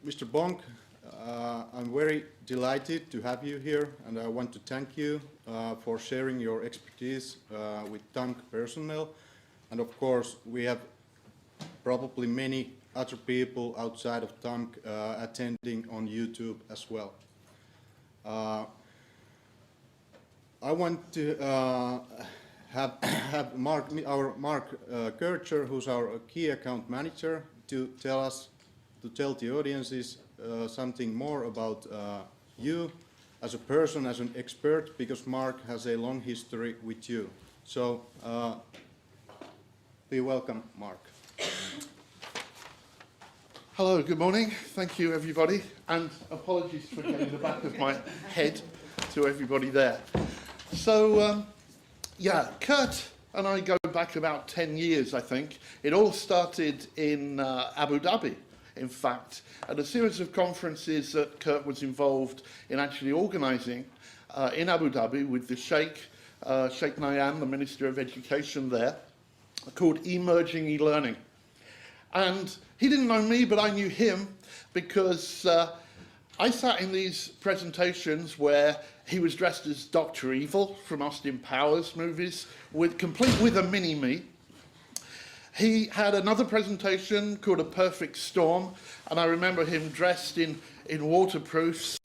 Mr. Bonk, I'm very delighted to have you here, and I want to thank you for sharing your expertise with TAMK personnel. And of course, we have probably many other people outside of TAMK attending on YouTube as well. I want to have Mark Kircher, who's our key account manager, to tell the audiences something more about you as a person, as an expert, because Mark has a long history with you. So be welcome, Mark. Hello, good morning. Thank you, everybody. And apologies for getting the back of my head to everybody there. So, yeah, Kurt and I go back about 10 years, I think. It all started in Abu Dhabi, in fact, at a series of conferences that Kurt was involved in actually organising in Abu Dhabi with the Sheikh Nayan, the Minister of Education there, called Emerging E-Learning. And he didn't know me, but I knew him because I sat in these presentations where he was dressed as Dr. Evil from Austin Powers movies, complete with a mini-me. He had another presentation called A Perfect Storm, and I remember him dressed in waterproofs,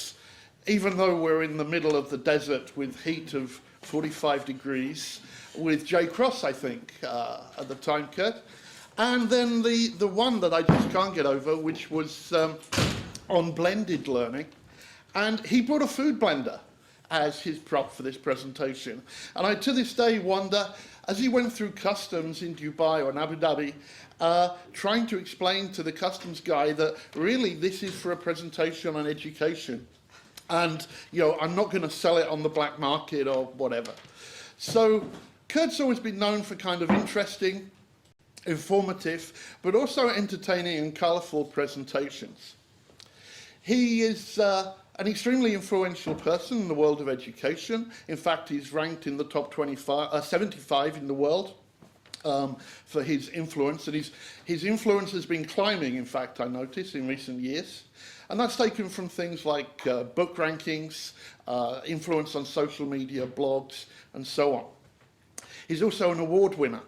even though we're in the middle of the desert with heat of 45 degrees, with Jay Cross, I think, at the time, Kurt. And then the one that I just can't get over, which was on blended learning. And he brought a food blender as his prop for this presentation. And I, to this day, wonder, as he went through customs in Dubai or in Abu Dhabi, trying to explain to the customs guy that really this is for a presentation on education. And, you know, I'm not going to sell it on the black market or whatever. So Kurt's always been known for kind of interesting, informative, but also entertaining and colourful presentations. He is an extremely influential person in the world of education. In fact, he's ranked in the top 75 in the world for his influence. And his influence has been climbing, in fact, I notice, in recent years. And that's taken from things like book rankings, influence on social media, blogs, and so on. He's also an award winner.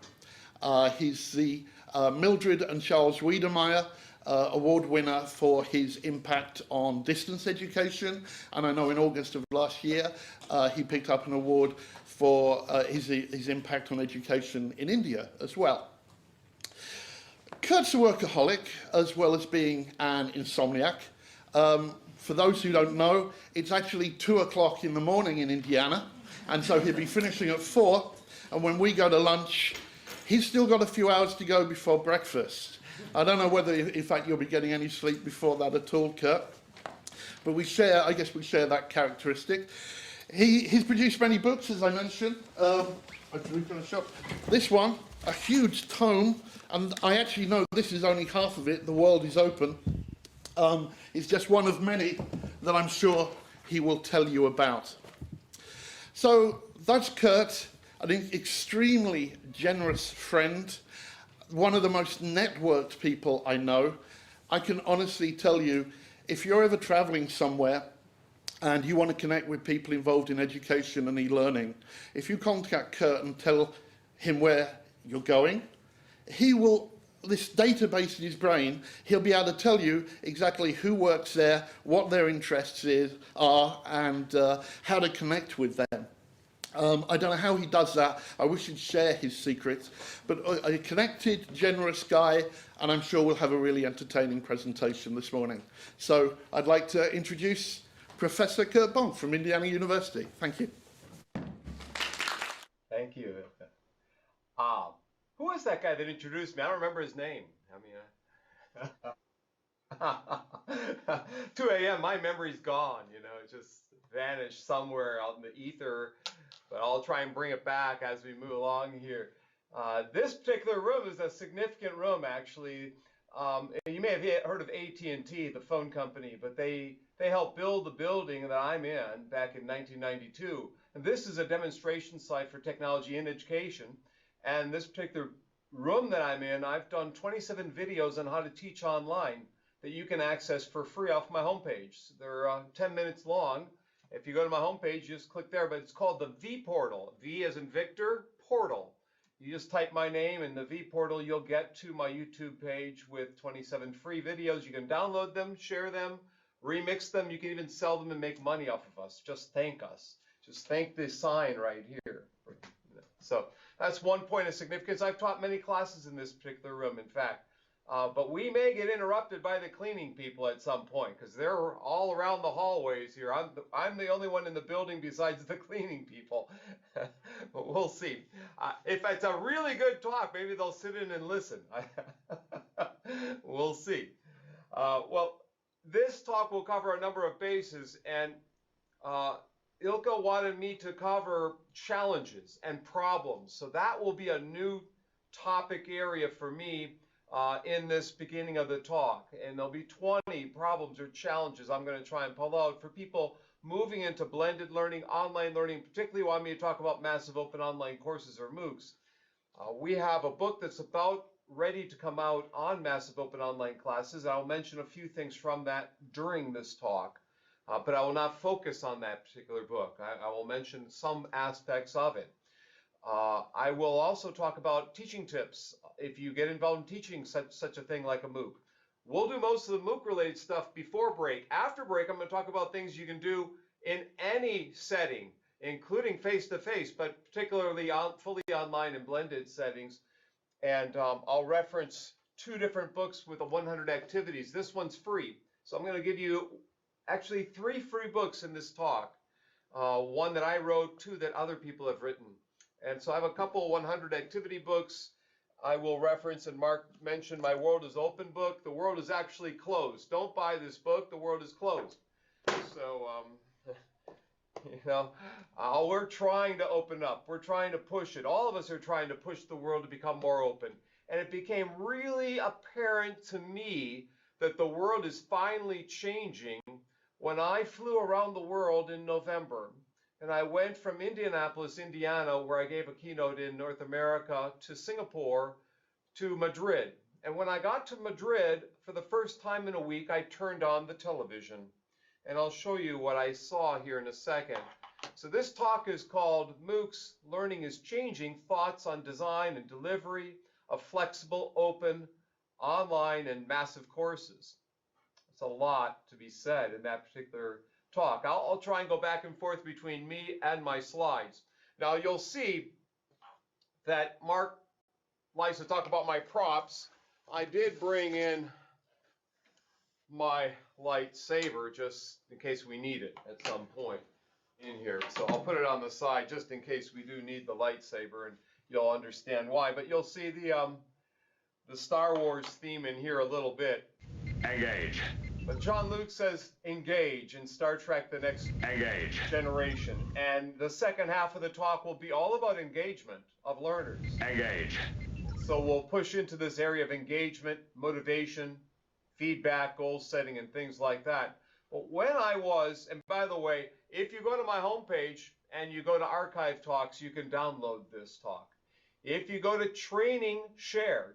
He's the Mildred and Charles Wiedemeyer award winner for his impact on distance education. And I know in August of last year, he picked up an award for his impact on education in India as well. Kurt's a workaholic as well as being an insomniac. For those who don't know, it's actually 2 o'clock in the morning in Indiana. And so he'll be finishing at 4. And when we go to lunch, he's still got a few hours to go before breakfast. I don't know whether, in fact, you'll be getting any sleep before that at all, Kurt. But I guess we share that characteristic. He's produced many books, as I mentioned. This one, a huge tome, and I actually know this is only half of it, The World is Open. It's just one of many that I'm sure he will tell you about. So that's Kurt, an extremely generous friend, one of the most networked people I know. I can honestly tell you, if you're ever traveling somewhere and you want to connect with people involved in education and e-learning, if you contact Kurt and tell him where you're going, he will, this database in his brain, he'll be able to tell you exactly who works there, what their interests are, and how to connect with them. I don't know how he does that. I wish he'd share his secrets. But a connected, generous guy, and I'm sure we'll have a really entertaining presentation this morning. So I'd like to introduce Professor Kurt Bonk from Indiana University. Thank you. Thank you. Who was that guy that introduced me? I don't remember his name. I mean, 2 a.m., my memory's gone, you know, it just vanished somewhere out in the ether. But I'll try and bring it back as we move along here. This particular room is a significant room, actually. You may have heard of AT&T, the phone company, but they helped build the building that I'm in back in 1992. And this is a demonstration site for technology in education. And this particular room that I'm in, I've done 27 videos on how to teach online that you can access for free off my homepage. They're 10 minutes long. If you go to my homepage, you just click there, but it's called the V Portal. V as in Victor, Portal. You just type my name in the V Portal, you'll get to my YouTube page with 27 free videos. You can download them, share them, remix them. You can even sell them and make money off of us. Just thank us. Just thank this sign right here. So that's one point of significance. I've taught many classes in this particular room, in fact. But we may get interrupted by the cleaning people at some point because they're all around the hallways here. I'm the only one in the building besides the cleaning people. But we'll see. If it's a really good talk, maybe they'll sit in and listen. We'll see. Well, this talk will cover a number of bases, and Ilka wanted me to cover challenges and problems. So that will be a new topic area for me in this beginning of the talk. And there'll be 20 problems or challenges I'm going to try and pull out for people moving into blended learning, online learning, particularly want me to talk about massive open online courses or MOOCs. We have a book that's about ready to come out on massive open online classes. I'll mention a few things from that during this talk, but I will not focus on that particular book. I will mention some aspects of it. I will also talk about teaching tips if you get involved in teaching such a thing like a MOOC. We'll do most of the MOOC related stuff before break. After break, I'm going to talk about things you can do in any setting, including face-to-face, but particularly fully online and blended settings. And I'll reference 2 different books with 100 activities. This one's free. So I'm going to give you actually 3 free books in this talk. One that I wrote, 2 that other people have written. And so I have a couple 100 activity books I will reference, and Mark mentioned my World is Open book. The world is actually closed. Don't buy this book. The world is closed. So, we're trying to open up. We're trying to push it. All of us are trying to push the world to become more open. And it became really apparent to me that the world is finally changing when I flew around the world in November. And I went from Indianapolis, Indiana, where I gave a keynote in North America, to Singapore, to Madrid. And when I got to Madrid, for the first time in a week, I turned on the television. And I'll show you what I saw here in a second. So this talk is called MOOCs, Learning is Changing, Thoughts on Design and Delivery of Flexible, Open, Online, and Massive Courses. It's a lot to be said in that particular talk. I'll try and go back and forth between me and my slides. Now you'll see that Mark likes to talk about my props. I did bring in my lightsaber just in case we need it at some point in here. So I'll put it on the side just in case we do need the lightsaber, and you'll understand why. But you'll see the Star Wars theme in here a little bit. Engage. But John Luke says engage in Star Trek: The Next Generation. And the second half of the talk will be all about engagement of learners. Engage. So we'll push into this area of engagement, motivation, feedback, goal setting, and things like that. But when I was, and by the way, if you go to my homepage and you go to archive talks, you can download this talk. If you go to Training Share,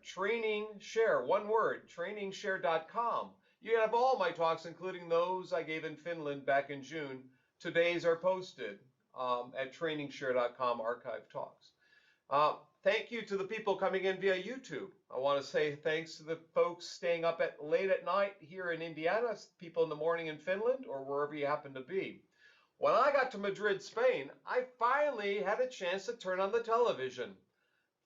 one word, trainingshare.com, you have all my talks, including those I gave in Finland back in June. Today's are posted at trainingshare.com archive talks. Thank you to the people coming in via YouTube. I want to say thanks to the folks staying up late at night here in Indiana, people in the morning in Finland, or wherever you happen to be. When I got to Madrid, Spain, I finally had a chance to turn on the television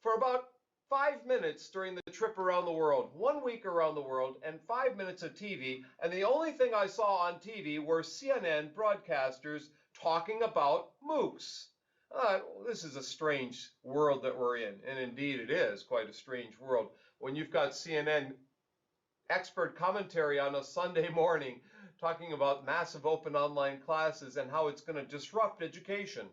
for about 5 minutes during the trip around the world, 1 week around the world, and 5 minutes of TV. And the only thing I saw on TV were CNN broadcasters talking about MOOCs. This is a strange world that we're in, and indeed it is quite a strange world when you've got CNN expert commentary on a Sunday morning talking about massive open online classes and how it's going to disrupt education,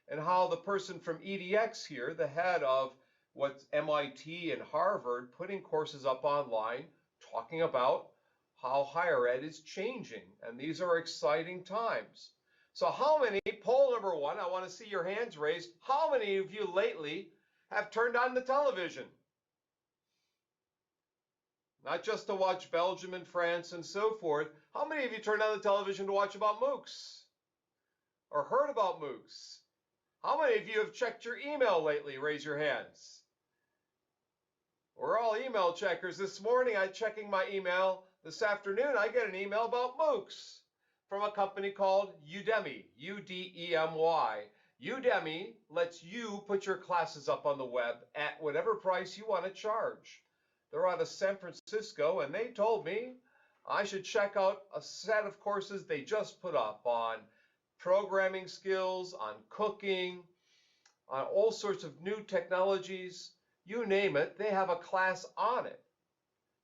and how the person from EDX here, the head of what's MIT and Harvard, putting courses up online talking about how higher ed is changing, and these are exciting times. So how many, poll number 1, I want to see your hands raised, how many of you lately have turned on the television? not just to watch Belgium and France and so forth. How many of you turned on the television to watch about MOOCs or heard about MOOCs? How many of you have checked your email lately? Raise your hands. We're all email checkers. This morning, I'm checking my email. This afternoon, I get an email about MOOCs from a company called Udemy, U-D-E-M-Y. Udemy lets you put your classes up on the web at whatever price you want to charge. They're out of San Francisco, and they told me I should check out a set of courses they just put up on programming skills, on cooking, on all sorts of new technologies. You name it, they have a class on it.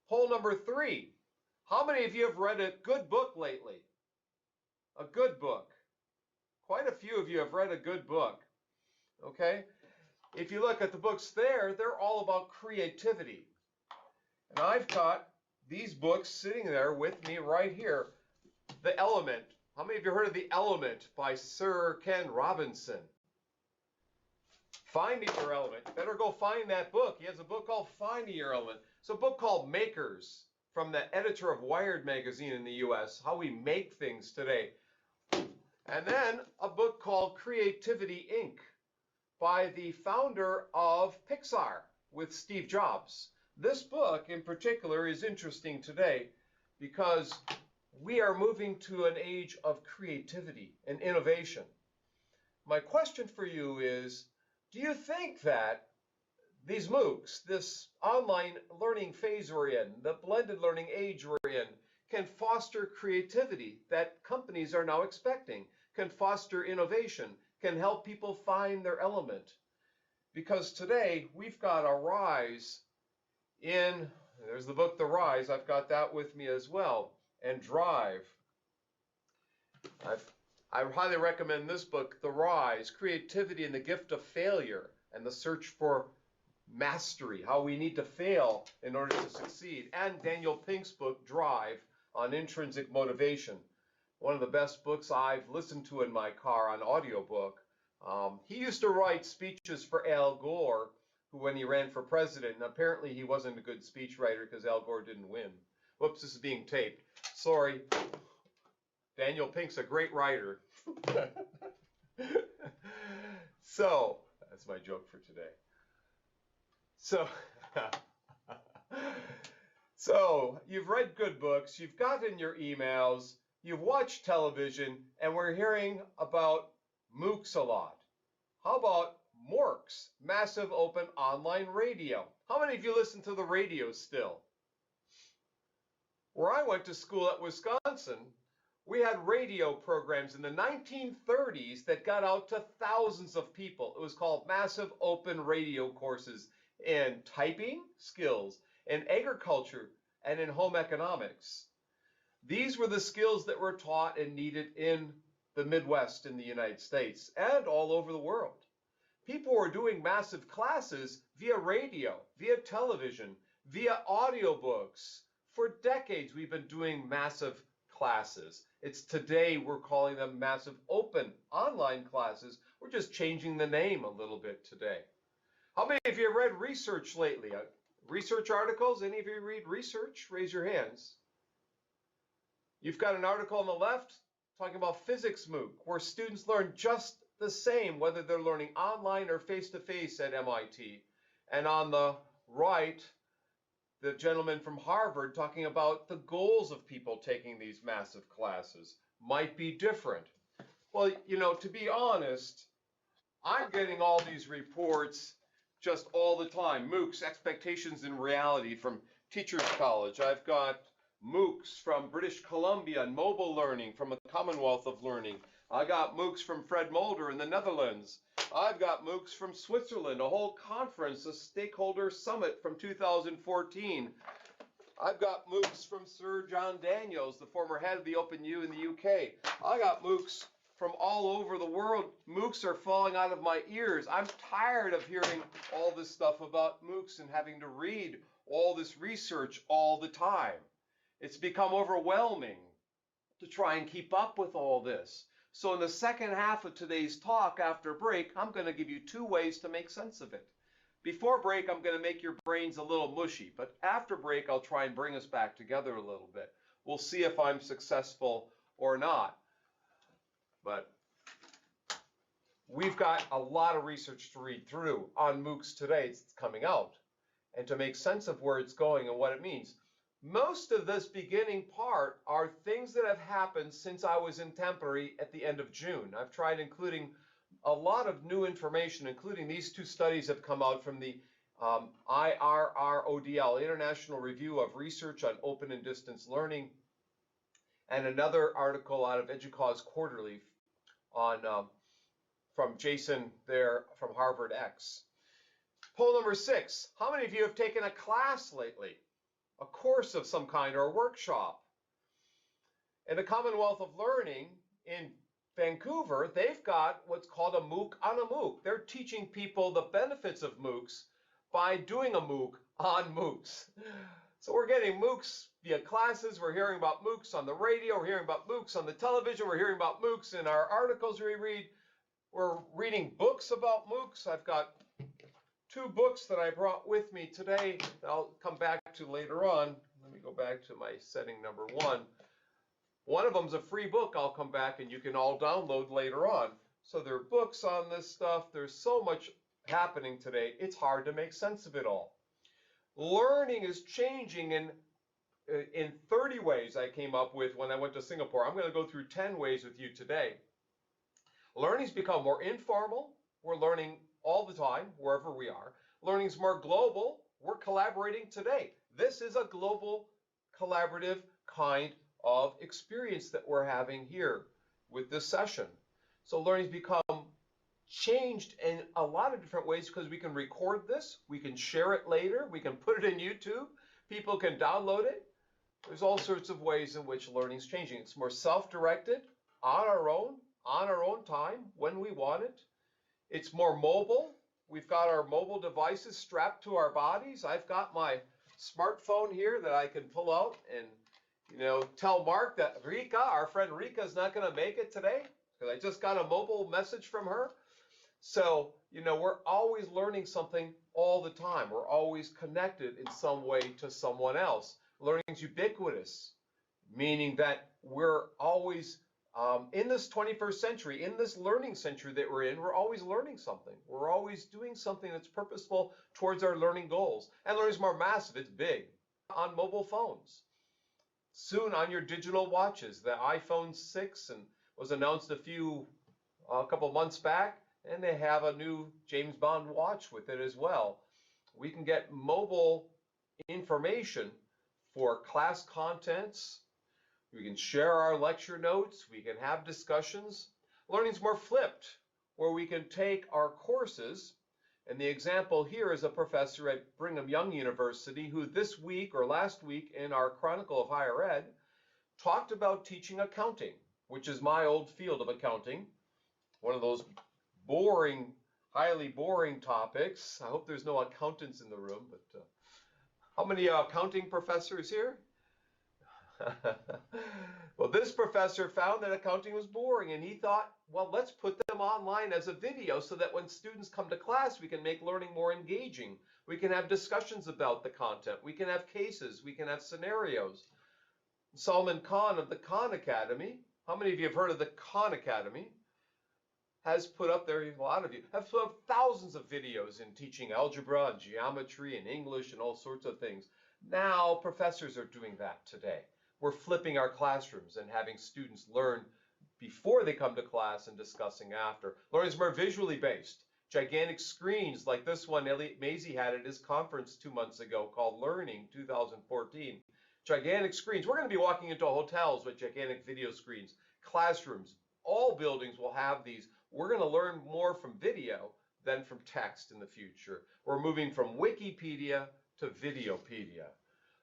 Poll number 3. How many of you have read a good book lately? A good book. Quite a few of you have read a good book. Okay? If you look at the books there, they're all about creativity. And I've got these books sitting there with me right here. The Element. How many of you heard of The Element by Sir Ken Robinson? Finding Your Element. Better go find that book. He has a book called Finding Your Element. It's a book called Makers from the editor of Wired magazine in the US, how we make things today. And then a book called Creativity Inc. by the founder of Pixar with Steve Jobs. This book in particular is interesting today because we are moving to an age of creativity and innovation. My question for you is, do you think that these MOOCs, this online learning phase we're in, the blended learning age we're in, can foster creativity that companies are now expecting, can foster innovation, can help people find their element? Because today we've got a rise in, there's the book The Rise, I've got that with me as well, and Drive. I highly recommend this book, The Rise, Creativity and the Gift of Failure and the Search for Mastery, how we need to fail in order to succeed, and Daniel Pink's book, Drive, on intrinsic motivation. One of the best books I've listened to in my car on audiobook. He used to write speeches for Al Gore, who when he ran for president, and apparently he wasn't a good speechwriter because Al Gore didn't win. Whoops, this is being taped. Sorry. Daniel Pink's a great writer. So, that's my joke for today. So you've read good books, you've gotten your emails, you've watched television, and we're hearing about MOOCs a lot. How about MOOCs, Massive Open Online Radio? How many of you listen to the radio still? Where I went to school at Wisconsin, we had radio programs in the 1930s that got out to thousands of people. It was called Massive Open Radio courses in typing skills, in agriculture, and in home economics. These were the skills that were taught and needed in the Midwest in the United States and all over the world. People were doing massive classes via radio, via television, via audiobooks. For decades, we've been doing massive classes. It's today we're calling them massive open online classes. We're just changing the name a little bit today. How many of you have read research lately? Research articles? Any of you read research? Raise your hands. You've got an article on the left talking about physics MOOC, where students learn just the same, whether they're learning online or face-to-face at MIT. And on the right, the gentleman from Harvard talking about the goals of people taking these massive classes might be different. Well, you know, to be honest, I'm getting all these reports just all the time. MOOCs, Expectations and Reality from Teachers College. I've got MOOCs from British Columbia and mobile learning from the Commonwealth of Learning. I got MOOCs from Fred Mulder in the Netherlands. I've got MOOCs from Switzerland, a whole conference, a stakeholder summit from 2014. I've got MOOCs from Sir John Daniels, the former head of the OpenU in the UK. I got MOOCs from all over the world. MOOCs are falling out of my ears. I'm tired of hearing all this stuff about MOOCs and having to read all this research all the time. It's become overwhelming to try and keep up with all this. So in the second half of today's talk after break, I'm going to give you 2 ways to make sense of it. Before break, I'm going to make your brains a little mushy, but after break, I'll try and bring us back together a little bit. We'll see if I'm successful or not. But we've got a lot of research to read through on MOOCs today. It's coming out, and to make sense of where it's going and what it means. Most of this beginning part are things that have happened since I was in Tampere at the end of June. I've tried including a lot of new information, including these two studies have come out from the IRRODL, International Review of Research on Open and Distance Learning, and another article out of EDUCAUSE Quarterly on from Jason there from Harvard X. Poll number 6, how many of you have taken a class lately? A course of some kind or a workshop? In the Commonwealth of Learning in Vancouver, they've got what's called a MOOC on a MOOC. They're teaching people the benefits of MOOCs by doing a MOOC on MOOCs. So we're getting MOOCs via classes, we're hearing about MOOCs on the radio, we're hearing about MOOCs on the television, we're hearing about MOOCs in our articles we read. We're reading books about MOOCs. I've got 2 books that I brought with me today that I'll come back to later on. Let me go back to my setting number 1. One of them's a free book I'll come back and you can all download later on. So there are books on this stuff. There's so much happening today. It's hard to make sense of it all. Learning is changing in 30 ways I came up with when I went to Singapore. I'm going to go through 10 ways with you today. Learning's become more informal. We're learning all the time, wherever we are. Learning's more global. We're collaborating today. This is a global, collaborative kind of experience that we're having here with this session. So learning's become changed in a lot of different ways because we can record this, we can share it later, we can put it in YouTube, people can download it. There's all sorts of ways in which learning's changing. It's more self-directed, on our own time, when we want it. It's more mobile. We've got our mobile devices strapped to our bodies. I've got my smartphone here that I can pull out and tell Mark that Rika, our friend Rika, is not going to make it today because I just got a mobile message from her. So, we're always learning something all the time. We're always connected in some way to someone else. Learning's ubiquitous, meaning that we're always in this 21st century, in this learning century that we're in, we're always learning something. We're always doing something that's purposeful towards our learning goals. And learning's more massive. It's big. On mobile phones. Soon on your digital watches. The iPhone 6 was announced a couple months back, and they have a new James Bond watch with it as well. We can get mobile information for class contents. We can share our lecture notes. We can have discussions. Learning's more flipped, where we can take our courses. And the example here is a professor at Brigham Young University who this week or last week in our Chronicle of Higher Ed talked about teaching accounting, which is my old field of accounting. One of those boring, highly boring topics. I hope there's no accountants in the room, but how many accounting professors here? Well, this professor found that accounting was boring, and he thought, well, let's put them online as a video so that when students come to class, we can make learning more engaging. We can have discussions about the content. We can have cases. We can have scenarios. Salman Khan of the Khan Academy, how many of you have heard of the Khan Academy? Has put up there, a lot of you, have put up thousands of videos in teaching algebra and geometry and English and all sorts of things. Now, professors are doing that today. We're flipping our classrooms and having students learn before they come to class and discussing after. Learning is more visually based. Gigantic screens like this one Elliot Mazie had at his conference 2 months ago called Learning 2014. Gigantic screens. We're going to be walking into hotels with gigantic video screens. Classrooms. All buildings will have these. We're going to learn more from video than from text in the future. We're moving from Wikipedia to Videopedia.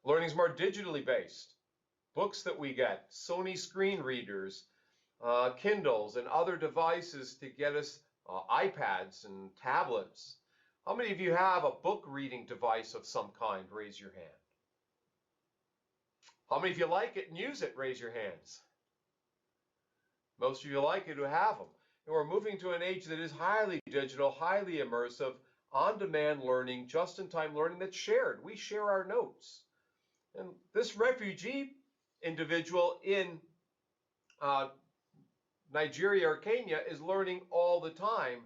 Learning is more digitally based. Books that we get, Sony screen readers, Kindles, and other devices to get us iPads and tablets. How many of you have a book reading device of some kind? Raise your hand. How many of you like it and use it? Raise your hands. Most of you like it who have them. And we're moving to an age that is highly digital, highly immersive. on-demand learning, just-in-time learning that's shared. We share our notes. And this refugee individual in Nigeria or Kenya is learning all the time.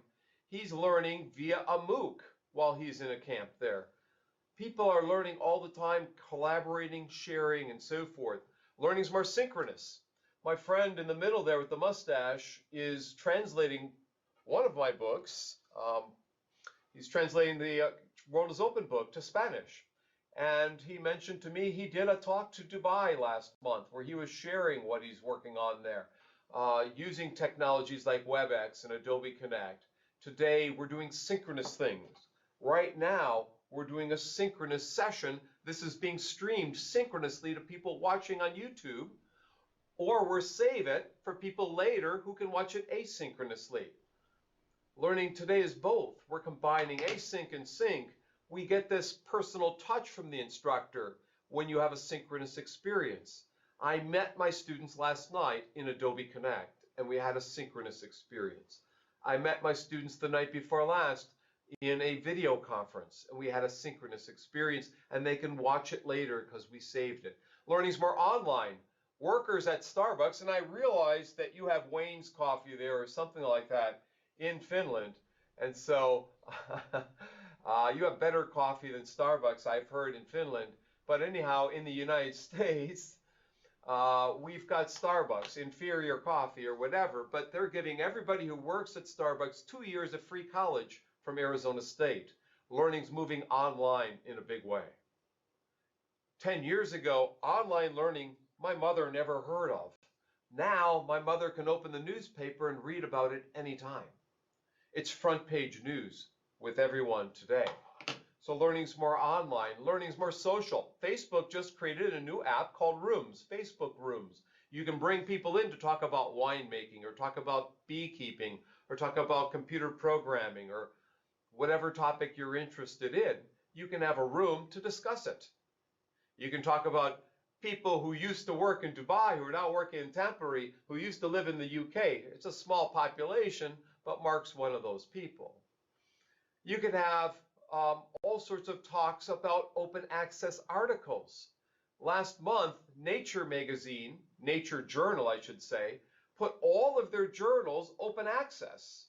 He's learning via a MOOC while he's in a camp there. People are learning all the time, collaborating, sharing, and so forth. Learning's more synchronous. My friend in the middle there with the mustache is translating one of my books. He's translating the World is Open book to Spanish. And he mentioned to me he did a talk to Dubai last month where he was sharing what he's working on there, using technologies like WebEx and Adobe Connect. Today, we're doing synchronous things. Right now, we're doing a synchronous session. This is being streamed synchronously to people watching on YouTube, or we'll save it for people later who can watch it asynchronously. Learning today is both. We're combining async and sync. We get this personal touch from the instructor when you have a synchronous experience. I met my students last night in Adobe Connect, and we had a synchronous experience. I met my students the night before last in a video conference, and we had a synchronous experience, and they can watch it later because we saved it. Learning's more online. Workers at Starbucks, and I realized that you have Wayne's coffee there or something like that in Finland, and so you have better coffee than Starbucks, I've heard, in Finland. But anyhow, in the United States, we've got Starbucks, inferior coffee or whatever, but they're giving everybody who works at Starbucks 2 years of free college from Arizona State. Learning's moving online in a big way. 10 years ago, online learning, my mother never heard of. Now, my mother can open the newspaper and read about it anytime. It's front page news with everyone today. So learning's more online, learning's more social. Facebook just created a new app called Rooms, Facebook Rooms. You can bring people in to talk about winemaking or talk about beekeeping or talk about computer programming or whatever topic you're interested in. You can have a room to discuss it. You can talk about people who used to work in Dubai, who are now working in Tampere, who used to live in the UK. It's a small population, but Mark's one of those people. You can have all sorts of talks about open access articles. Last month, Nature magazine, Nature journal, I should say, put all of their journals open access.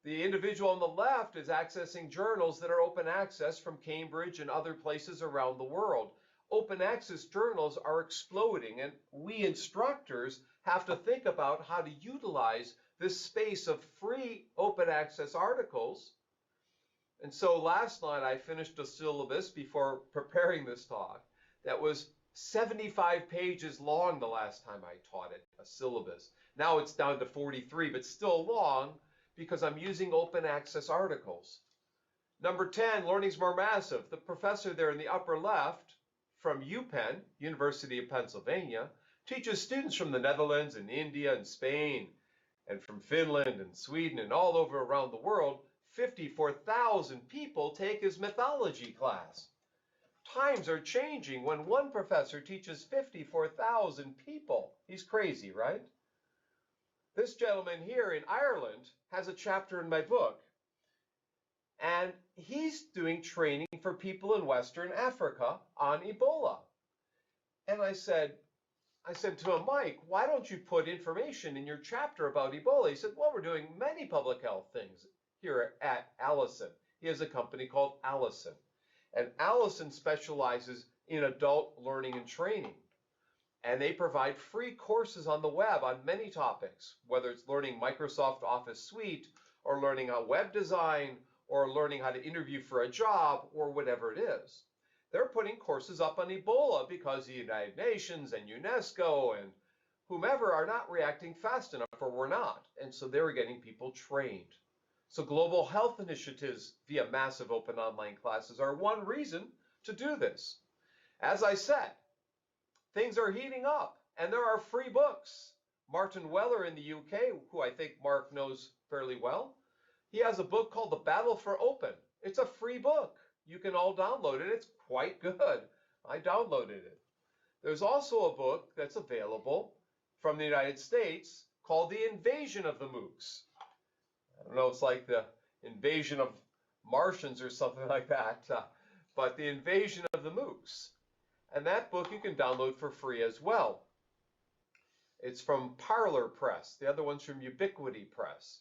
The individual on the left is accessing journals that are open access from Cambridge and other places around the world. Open access journals are exploding, and we instructors have to think about how to utilize this space of free open access articles. And so last night I finished a syllabus before preparing this talk that was 75 pages long the last time I taught it, a syllabus. Now it's down to 43, but still long because I'm using open access articles. Number 10, learning's more massive. The professor there in the upper left from UPenn, University of Pennsylvania, teaches students from the Netherlands and India and Spain and from Finland and Sweden and all over around the world. 54,000 people take his mythology class. Times are changing when one professor teaches 54,000 people. He's crazy, right? This gentleman here in Ireland has a chapter in my book, and he's doing training for people in Western Africa on Ebola. And I said to him, Mike, why don't you put information in your chapter about Ebola? He said, well, we're doing many public health things here at Allison. He has a company called Allison. And Allison specializes in adult learning and training. And they provide free courses on the web on many topics, whether it's learning Microsoft Office Suite or learning how web design or learning how to interview for a job or whatever it is. They're putting courses up on Ebola because the United Nations and UNESCO and whomever are not reacting fast enough, or we're not. And so they're getting people trained. So global health initiatives via massive open online classes are one reason to do this. As I said, things are heating up, and there are free books. Martin Weller in the UK, who I think Mark knows fairly well, he has a book called The Battle for Open. It's a free book. You can all download it. It's quite good. I downloaded it. There's also a book that's available from the United States called The Invasion of the MOOCs. I don't know, it's like the invasion of Martians or something like that, but the invasion of the MOOCs. And that book you can download for free as well. It's from Parlor Press. The other one's from Ubiquity Press.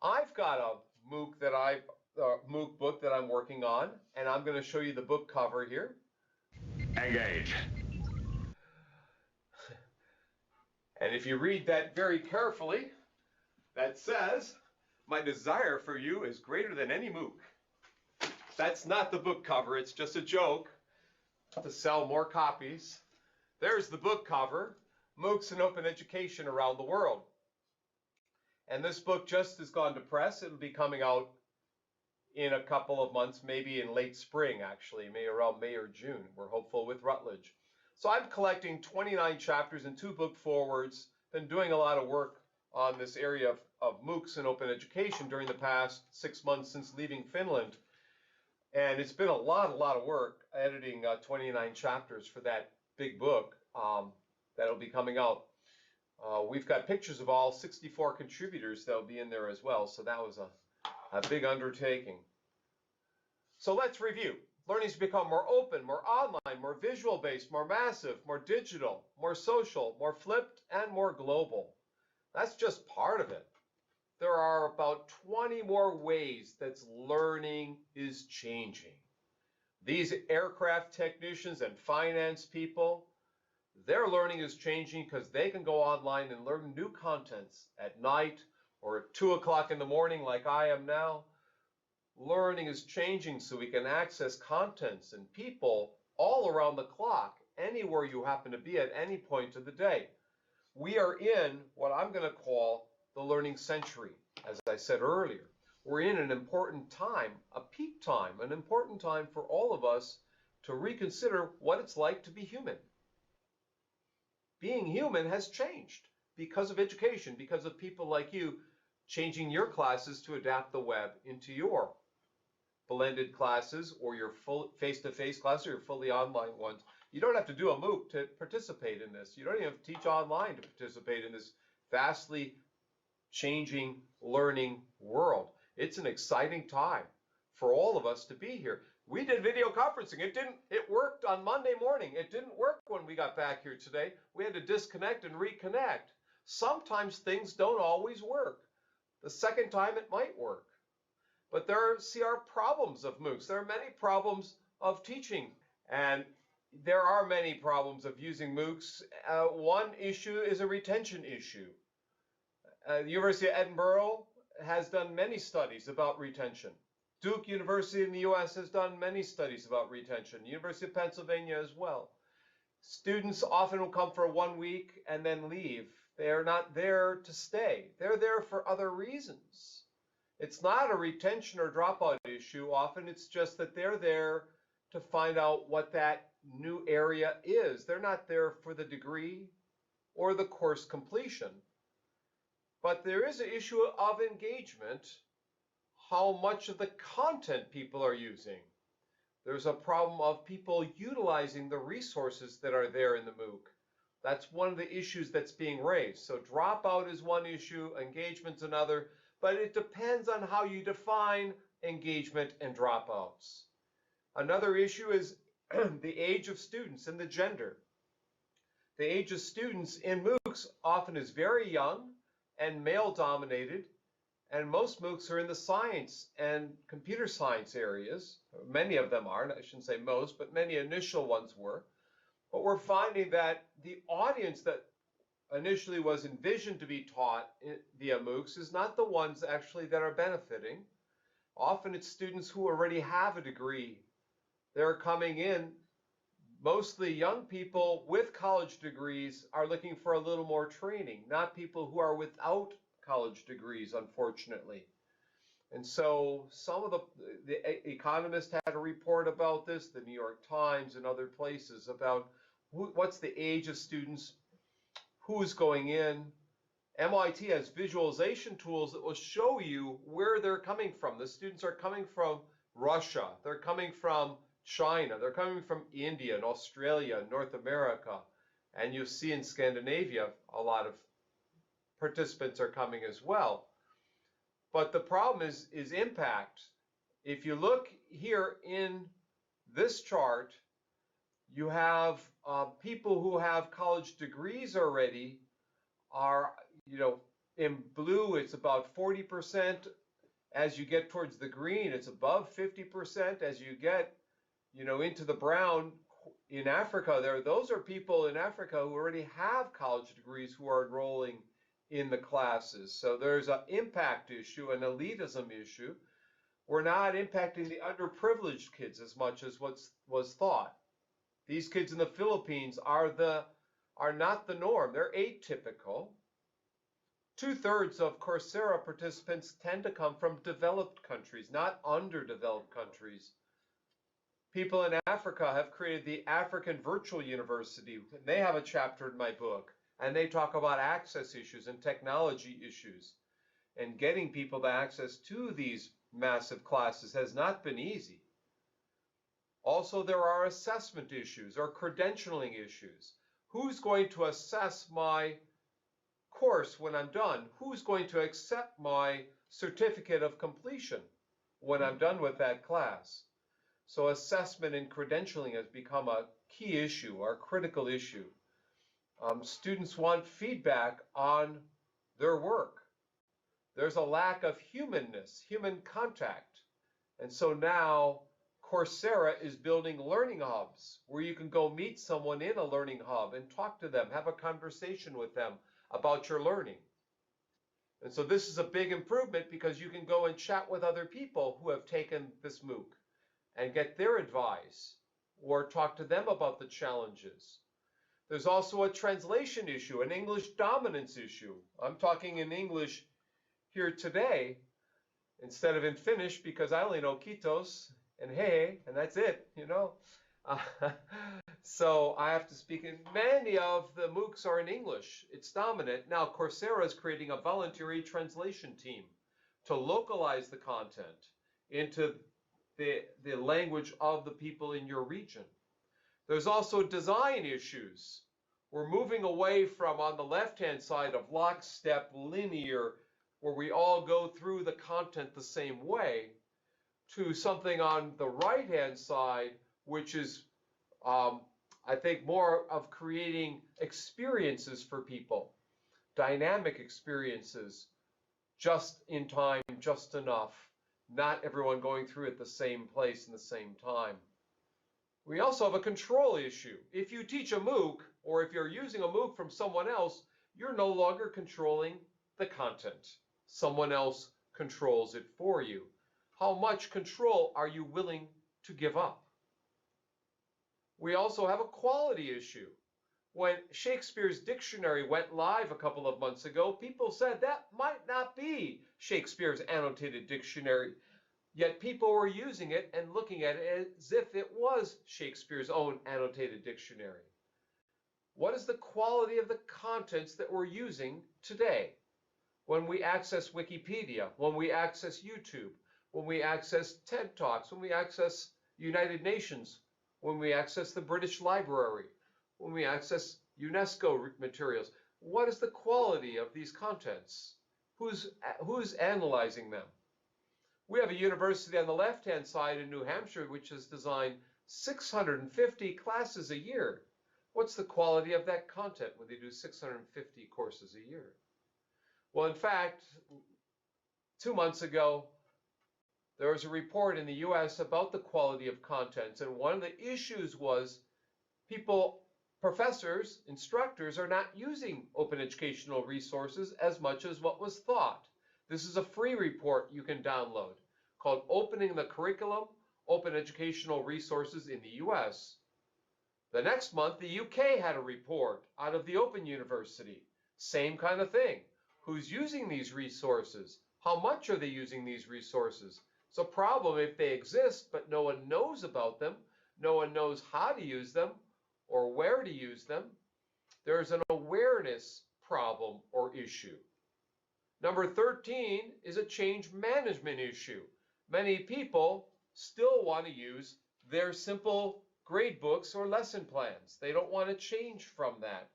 I've got a MOOC book that I'm working on, and I'm going to show you the book cover here. Engage. And if you read that very carefully, that says, "My desire for you is greater than any MOOC." That's not the book cover. It's just a joke to sell more copies. There's the book cover, MOOCs and Open Education Around the World. And this book just has gone to press. It'll be coming out in a couple of months, maybe in late spring, actually, maybe around May or June. We're hopeful with Rutledge. So I'm collecting 29 chapters and 2 book forwards. Been doing a lot of work on this area of MOOCs and open education during the past 6 months since leaving Finland. And it's been a lot of work editing 29 chapters for that big book that'll be coming out. We've got pictures of all 64 contributors that'll be in there as well. So that was a big undertaking. So let's review. Learning's become more open, more online, more visual-based, more massive, more digital, more social, more flipped, and more global. That's just part of it. There are about 20 more ways that learning is changing. These aircraft technicians and finance people, their learning is changing because they can go online and learn new contents at night or at 2 o'clock in the morning like I am now. Learning is changing so we can access contents and people all around the clock, anywhere you happen to be at any point of the day. We are in what I'm going to call the learning century, as I said earlier. We're in an important time, a peak time, an important time for all of us to reconsider what it's like to be human. Being human has changed because of education, because of people like you changing your classes to adapt the web into your blended classes or your full face-to-face classes or your fully online ones. You don't have to do a MOOC to participate in this. You don't even have to teach online to participate in this vastly changing learning world. It's an exciting time for all of us to be here. We did video conferencing. It worked on Monday morning. It didn't work when we got back here today. We had to disconnect and reconnect. Sometimes things don't always work. The second time it might work. But there are problems of MOOCs. There are many problems of teaching, and there are many problems of using MOOCs. One issue is a retention issue. The University of Edinburgh has done many studies about retention. Duke University in the US has done many studies about retention. University of Pennsylvania as well. Students often will come for 1 week and then leave. They are not there to stay. They're there for other reasons. It's not a retention or dropout issue. Often it's just that they're there to find out what that new area is. They're not there for the degree or the course completion. But there is an issue of engagement, how much of the content people are using. There's a problem of people utilizing the resources that are there in the MOOC. That's one of the issues that's being raised. So dropout is one issue, engagement's another. But it depends on how you define engagement and dropouts. Another issue is the age of students and the gender. The age of students in MOOCs often is very young and male-dominated, and most MOOCs are in the science and computer science areas. Many of them are, I shouldn't say most, but many initial ones were. But we're finding that the audience that initially was envisioned to be taught via MOOCs is not the ones actually that are benefiting. Often it's students who already have a degree. They're coming in, mostly young people with college degrees are looking for a little more training, not people who are without college degrees, unfortunately. And so some of the Economist had a report about this, the New York Times and other places about what's the age of students, who's going in. MIT has visualization tools that will show you where they're coming from. The students are coming from Russia, they're coming from China, they're coming from India and Australia, North America, and you see in Scandinavia a lot of participants are coming as well. But the problem is impact. If you look here in this chart, you have people who have college degrees already are, in blue, it's about 40%. As you get towards the green, it's above 50%. As you get, into the brown in Africa, those are people in Africa who already have college degrees who are enrolling in the classes. So there's an impact issue, an elitism issue. We're not impacting the underprivileged kids as much as was thought. These kids in the Philippines are not the norm. They're atypical. 2/3 of Coursera participants tend to come from developed countries, not underdeveloped countries. People in Africa have created the African Virtual University. They have a chapter in my book, and they talk about access issues and technology issues. And getting people to access to these massive classes has not been easy. Also, there are assessment issues or credentialing issues. Who's going to assess my course when I'm done? Who's going to accept my certificate of completion when I'm done with that class? So assessment and credentialing has become a key issue or a critical issue. Students want feedback on their work. There's a lack of humanness, human contact. And so now Coursera is building learning hubs where you can go meet someone in a learning hub and talk to them, have a conversation with them about your learning. And so this is a big improvement because you can go and chat with other people who have taken this MOOC and get their advice or talk to them about the challenges. There's also a translation issue, an English dominance issue. I'm talking in English here today instead of in Finnish because I only know kiitos and hey, and that's it, So I have to speak in many of the MOOCs are in English. It's dominant. Now Coursera is creating a voluntary translation team to localize the content into the language of the people in your region. There's also design issues. We're moving away from, on the left-hand side, of lockstep, linear, where we all go through the content the same way, to something on the right-hand side, which is, I think, more of creating experiences for people, dynamic experiences, just in time, just enough, not everyone going through at the same place in the same time. We also have a control issue. If you teach a MOOC, or if you're using a MOOC from someone else, you're no longer controlling the content. Someone else controls it for you. How much control are you willing to give up? We also have a quality issue. When Shakespeare's dictionary went live a couple of months ago, people said that might not be Shakespeare's annotated dictionary. Yet people were using it and looking at it as if it was Shakespeare's own annotated dictionary. What is the quality of the contents that we're using today? When we access Wikipedia, when we access YouTube, when we access TED Talks, when we access United Nations, when we access the British Library, when we access UNESCO materials, what is the quality of these contents? Who's analyzing them? We have a university on the left-hand side in New Hampshire which has designed 650 classes a year. What's the quality of that content when they do 650 courses a year? Well, in fact, 2 months ago, there was a report in the US about the quality of contents, and one of the issues was professors, instructors are not using open educational resources as much as what was thought. This is a free report you can download called Opening the Curriculum, Open Educational Resources in the US. The next month, the UK had a report out of the Open University. Same kind of thing. Who's using these resources? How much are they using these resources? It's a problem if they exist, but no one knows about them. No one knows how to use them or where to use them. There's an awareness problem or issue. Number 13 is a change management issue. Many people still want to use their simple grade books or lesson plans. They don't want to change from that.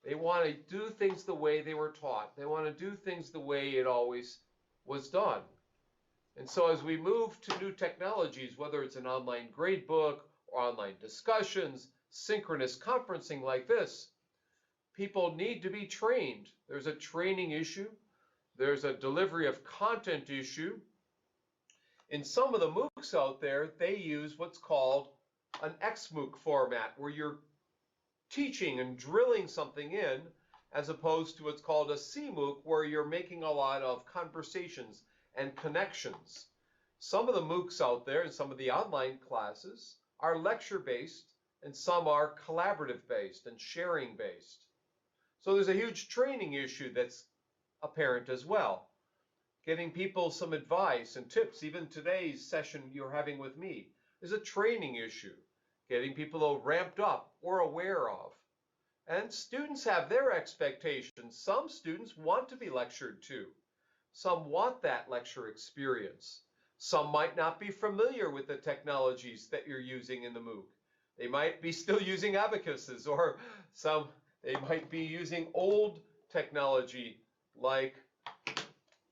They want to do things the way they were taught. They want to do things the way it always was done. And so as we move to new technologies, whether it's an online gradebook or online discussions, synchronous conferencing like this, people need to be trained. There's a training issue. There's a delivery of content issue. In some of the MOOCs out there, they use what's called an XMOOC format, where you're teaching and drilling something in, as opposed to what's called a CMOOC, where you're making a lot of conversations and connections. Some of the MOOCs out there and some of the online classes are lecture-based, and some are collaborative-based and sharing-based. So there's a huge training issue that's apparent as well. Getting people some advice and tips. Even today's session you're having with me is a training issue. Getting people ramped up or aware of. And students have their expectations. Some students want to be lectured to. Some want that lecture experience. Some might not be familiar with the technologies that you're using in the MOOC. They might be still using abacuses, or they might be using old technology like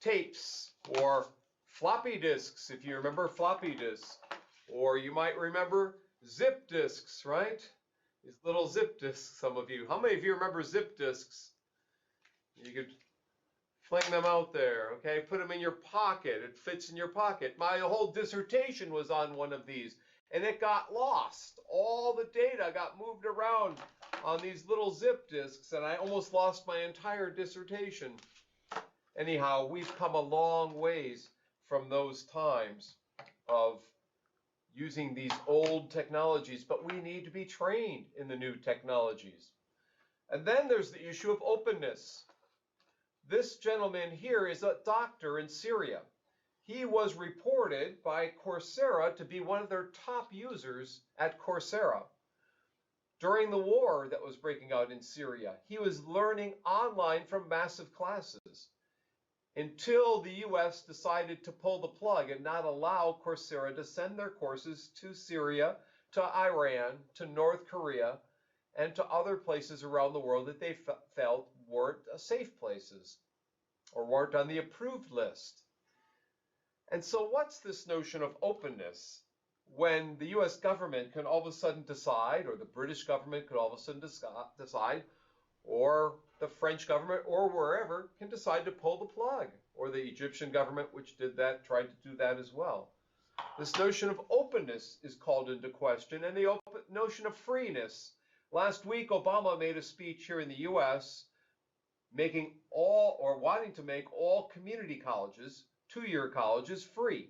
tapes or floppy disks, if you remember floppy disks. Or you might remember zip disks, right? These little zip disks, some of you. How many of you remember zip disks? You could fling them out there, okay? Put them in your pocket. It fits in your pocket. My whole dissertation was on one of these, and it got lost. All the data got moved around on these little zip disks, and I almost lost my entire dissertation. Anyhow, we've come a long ways from those times of using these old technologies, but we need to be trained in the new technologies. And then there's the issue of openness. This gentleman here is a doctor in Syria. He was reported by Coursera to be one of their top users at Coursera. During the war that was breaking out in Syria, he was learning online from massive classes until the US decided to pull the plug and not allow Coursera to send their courses to Syria, to Iran, to North Korea, and to other places around the world that they felt weren't safe places or weren't on the approved list. And so what's this notion of openness when the US government can all of a sudden decide, or the British government could all of a sudden decide, or the French government or wherever can decide to pull the plug, or the Egyptian government, which did that, tried to do that as well. This notion of openness is called into question, and the notion of freeness. Last week, Obama made a speech here in the US making all, or wanting to make all community colleges, two-year colleges, free.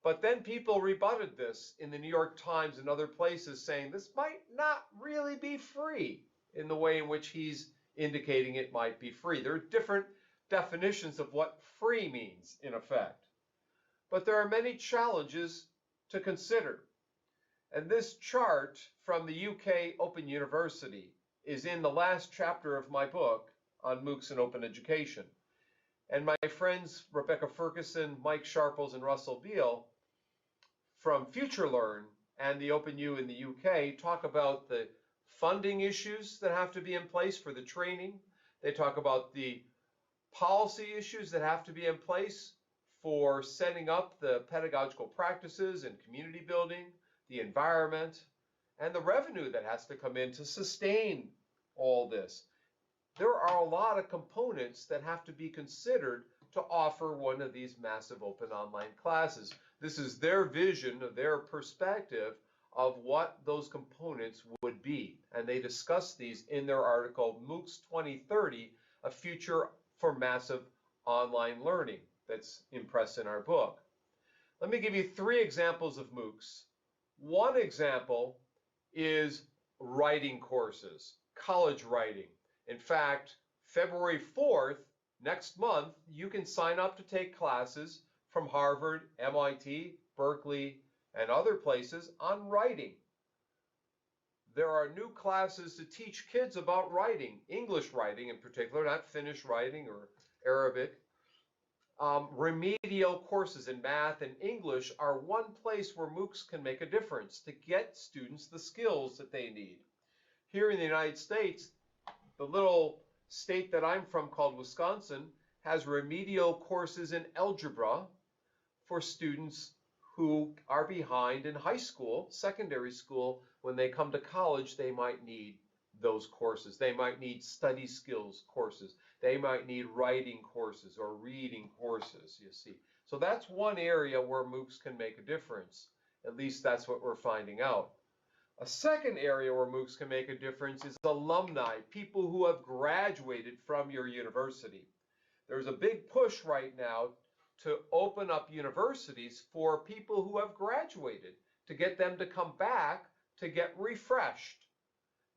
But then people rebutted this in the New York Times and other places, saying this might not really be free in the way in which he's indicating it might be free. There are different definitions of what free means, in effect. But there are many challenges to consider. And this chart from the UK Open University is in the last chapter of my book on MOOCs and open education. And my friends Rebecca Ferguson, Mike Sharples, and Russell Beal from FutureLearn and the OpenU in the UK talk about the funding issues that have to be in place for the training. They talk about the policy issues that have to be in place for setting up the pedagogical practices and community building, the environment, and the revenue that has to come in to sustain all this. There are a lot of components that have to be considered to offer one of these massive open online classes. This is their vision, their perspective of what those components would be. And they discuss these in their article, MOOCs 2030, a future for massive online learning, that's impressed in our book. Let me give you 3 examples of MOOCs. One example is writing courses, college writing. In fact, February 4th, next month, you can sign up to take classes from Harvard, MIT, Berkeley, and other places on writing. There are new classes to teach kids about writing, English writing in particular, not Finnish writing or Arabic. Remedial courses in math and English are one place where MOOCs can make a difference to get students the skills that they need. Here in the United States, the little state that I'm from called Wisconsin has remedial courses in algebra for students who are behind in high school, secondary school. When they come to college, they might need those courses. They might need study skills courses. They might need writing courses or reading courses, you see. So that's one area where MOOCs can make a difference. At least that's what we're finding out. A second area where MOOCs can make a difference is alumni, people who have graduated from your university. There's a big push right now to open up universities for people who have graduated, to get them to come back to get refreshed,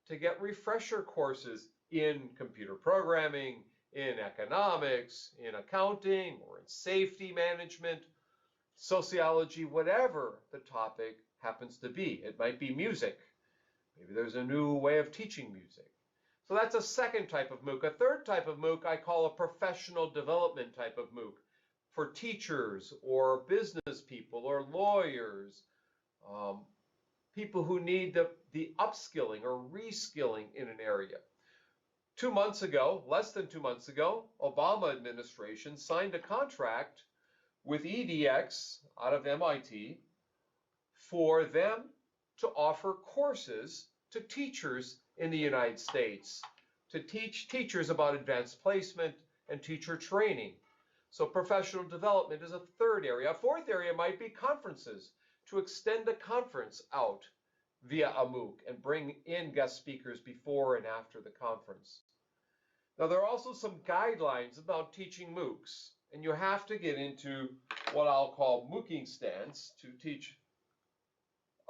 to get refresher courses in computer programming, in economics, in accounting, or in safety management, sociology, whatever the topic happens to be. It might be music. Maybe there's a new way of teaching music. So that's a second type of MOOC. A third type of MOOC I call a professional development type of MOOC for teachers or business people or lawyers, people who need the upskilling or reskilling in an area. 2 months ago, less than 2 months ago, Obama administration signed a contract with EDX out of MIT for them to offer courses to teachers in the United States, to teach teachers about advanced placement and teacher training. So professional development is a third area. A fourth area might be conferences, to extend a conference out via a MOOC and bring in guest speakers before and after the conference. Now, there are also some guidelines about teaching MOOCs, and you have to get into what I'll call MOOCing stance to teach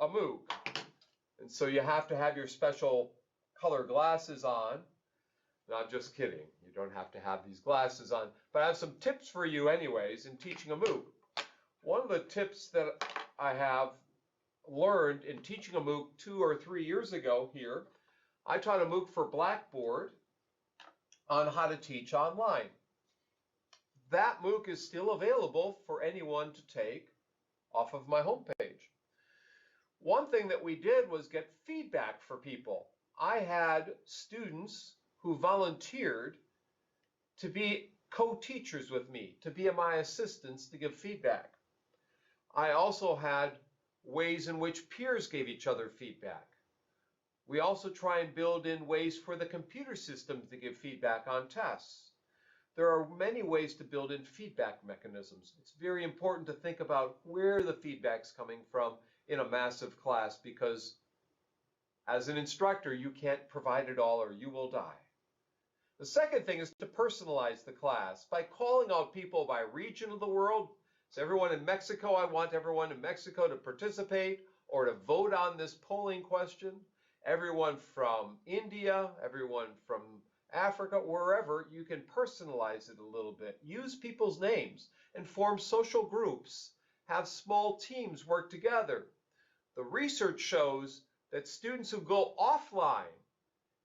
a MOOC. And so you have to have your special color glasses on. No, I'm just kidding. You don't have to have these glasses on. But I have some tips for you anyways in teaching a MOOC. One of the tips that I have learned in teaching a MOOC 2 or 3 years ago here, I taught a MOOC for Blackboard on how to teach online. That MOOC is still available for anyone to take off of my homepage. One thing that we did was get feedback for people. I had students who volunteered to be co-teachers with me, to be my assistants to give feedback. I also had ways in which peers gave each other feedback. We also try and build in ways for the computer system to give feedback on tests. There are many ways to build in feedback mechanisms. It's very important to think about where the feedback's coming from in a massive class, because as an instructor, you can't provide it all or you will die. The second thing is to personalize the class by calling out people by region of the world. So everyone in Mexico, I want everyone in Mexico to participate or to vote on this polling question. Everyone from India, everyone from Africa, wherever, you can personalize it a little bit. Use people's names and form social groups. Have small teams work together. The research shows that students who go offline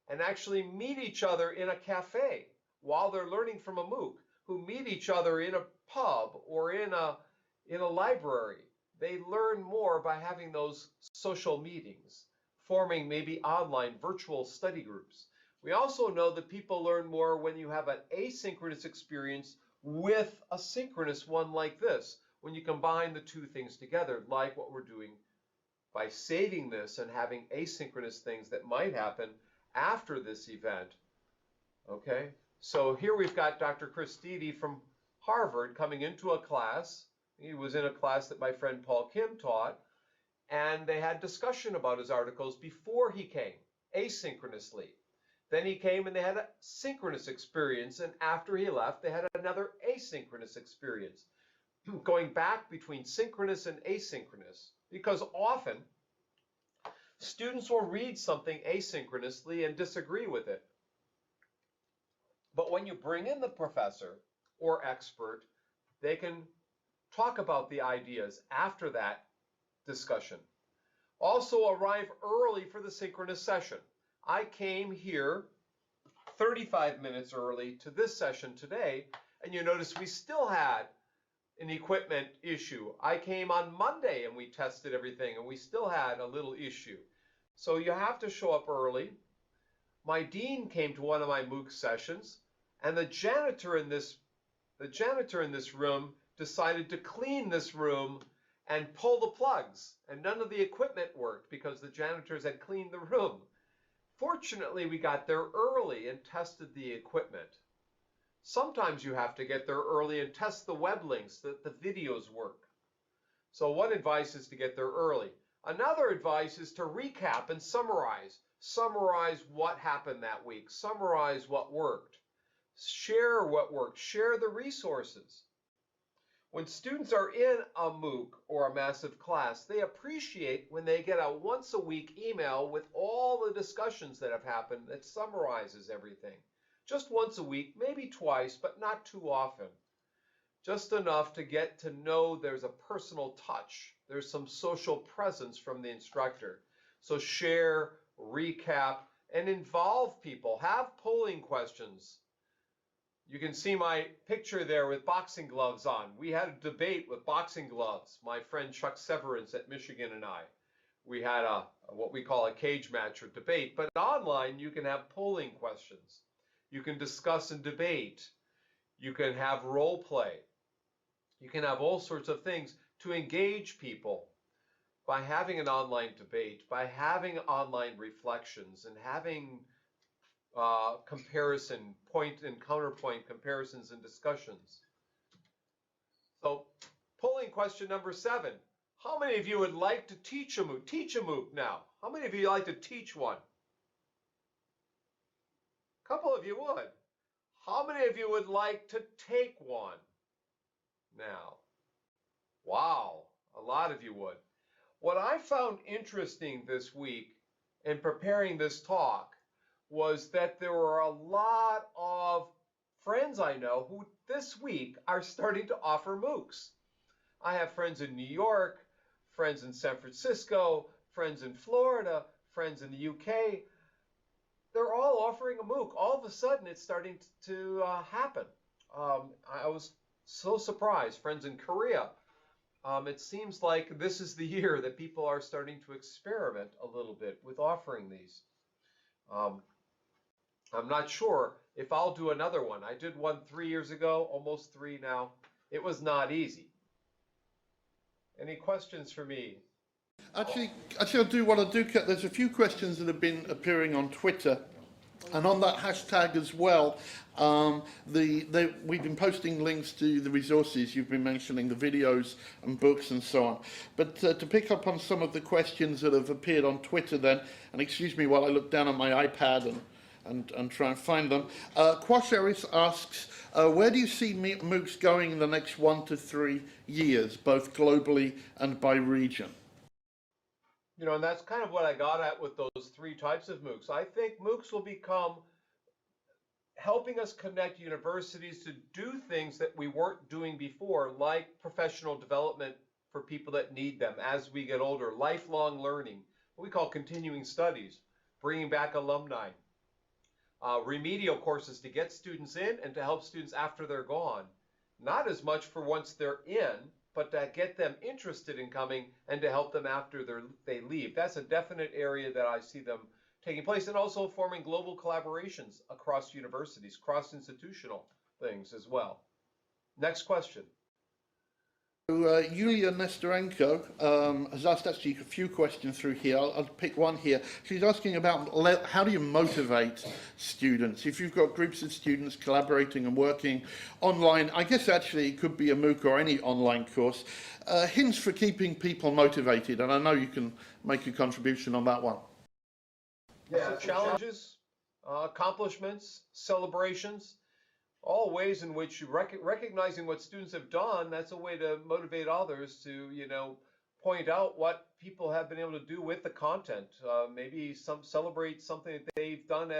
and actually meet each other in a cafe while they're learning from a MOOC, who meet each other in a pub or in a library, they learn more by having those social meetings, forming maybe online virtual study groups. We also know that people learn more when you have an asynchronous experience with a synchronous one like this, when you combine the two things together, like what we're doing by saving this and having asynchronous things that might happen after this event. Okay, so here we've got Dr. Chris Steedy from Harvard coming into a class. He was in a class that my friend Paul Kim taught, and they had discussion about his articles before he came, asynchronously. Then he came and they had a synchronous experience, and after he left, they had another asynchronous experience, going back between synchronous and asynchronous, because often students will read something asynchronously and disagree with it. But when you bring in the professor or expert, they can talk about the ideas after that discussion. Also arrive early for the synchronous session. I came here 35 minutes early to this session today, and you notice we still had an equipment issue. I came on Monday and we tested everything and we still had a little issue. So you have to show up early. My dean came to one of my MOOC sessions, and the janitor in this the janitor in this room decided to clean this room and pull the plugs, and none of the equipment worked because the janitors had cleaned the room. Fortunately, we got there early and tested the equipment. Sometimes you have to get there early and test the web links that the videos work. So one advice is to get there early. Another advice is to recap and summarize. Summarize what happened that week. Summarize what worked. Share what worked. Share the resources. When students are in a MOOC or a massive class, they appreciate when they get a once-a-week email with all the discussions that have happened that summarizes everything. Just once a week, maybe twice, but not too often. Just enough to get to know there's a personal touch. There's some social presence from the instructor. So share, recap, and involve people. Have polling questions. You can see my picture there with boxing gloves on. We had a debate with boxing gloves, my friend Chuck Severance at Michigan and I. We had what we call a cage match or debate, but online you can have polling questions. You can discuss and debate. You can have role play. You can have all sorts of things to engage people by having an online debate, by having online reflections, and having comparison, point and counterpoint comparisons and discussions. So, polling question number 7. How many of you would like to teach a MOOC? Teach a MOOC now. How many of you like to teach one? A couple of you would. How many of you would like to take one now? Wow, a lot of you would. What I found interesting this week in preparing this talk was that there were a lot of friends I know who this week are starting to offer MOOCs. I have friends in New York, friends in San Francisco, friends in Florida, friends in the UK. They're all offering a MOOC. All of a sudden, it's starting to happen. I was so surprised. Friends in Korea. It seems like this is the year that people are starting to experiment a little bit with offering these. I'm not sure if I'll do another one. I did one 3 years ago, almost 3 now. It was not easy. Any questions for me? Actually, I'll do what I do. There's a few questions that have been appearing on Twitter, and on that hashtag as well. We've been posting links to the resources you've been mentioning, the videos and books and so on. But to pick up on some of the questions that have appeared on Twitter, then, and excuse me while I look down on my iPad and try and find them. Quash Eris asks, where do you see MOOCs going in the next 1 to 3 years, both globally and by region? You know, and that's kind of what I got at with those 3 types of MOOCs. I think MOOCs will become helping us connect universities to do things that we weren't doing before, like professional development for people that need them as we get older, lifelong learning, what we call continuing studies, bringing back alumni, remedial courses to get students in and to help students after they're gone. Not as much for once they're in, but to get them interested in coming and to help them after they leave. That's a definite area that I see them taking place, and also forming global collaborations across universities, cross-institutional things as well. Next question. Yulia Nestorenko has asked actually a few questions through here. I'll pick one here. She's asking about how do you motivate students? If you've got groups of students collaborating and working online, I guess actually it could be a MOOC or any online course, hints for keeping people motivated, and I know you can make a contribution on that one. Yeah, challenges, accomplishments, celebrations, all ways in which you recognizing what students have done. That's a way to motivate others to, point out what people have been able to do with the content. Maybe celebrate something that they've done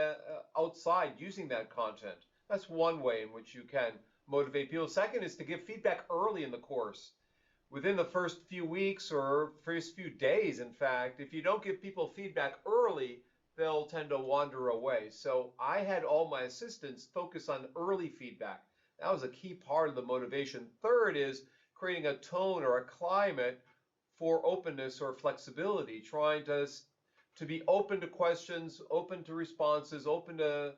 outside using that content. That's one way in which you can motivate people. Second is to give feedback early in the course. Within the first few weeks or first few days, in fact, if you don't give people feedback early, they'll tend to wander away. So I had all my assistants focus on early feedback. That was a key part of the motivation. Third is creating a tone or a climate for openness or flexibility, trying to be open to questions, open to responses, open to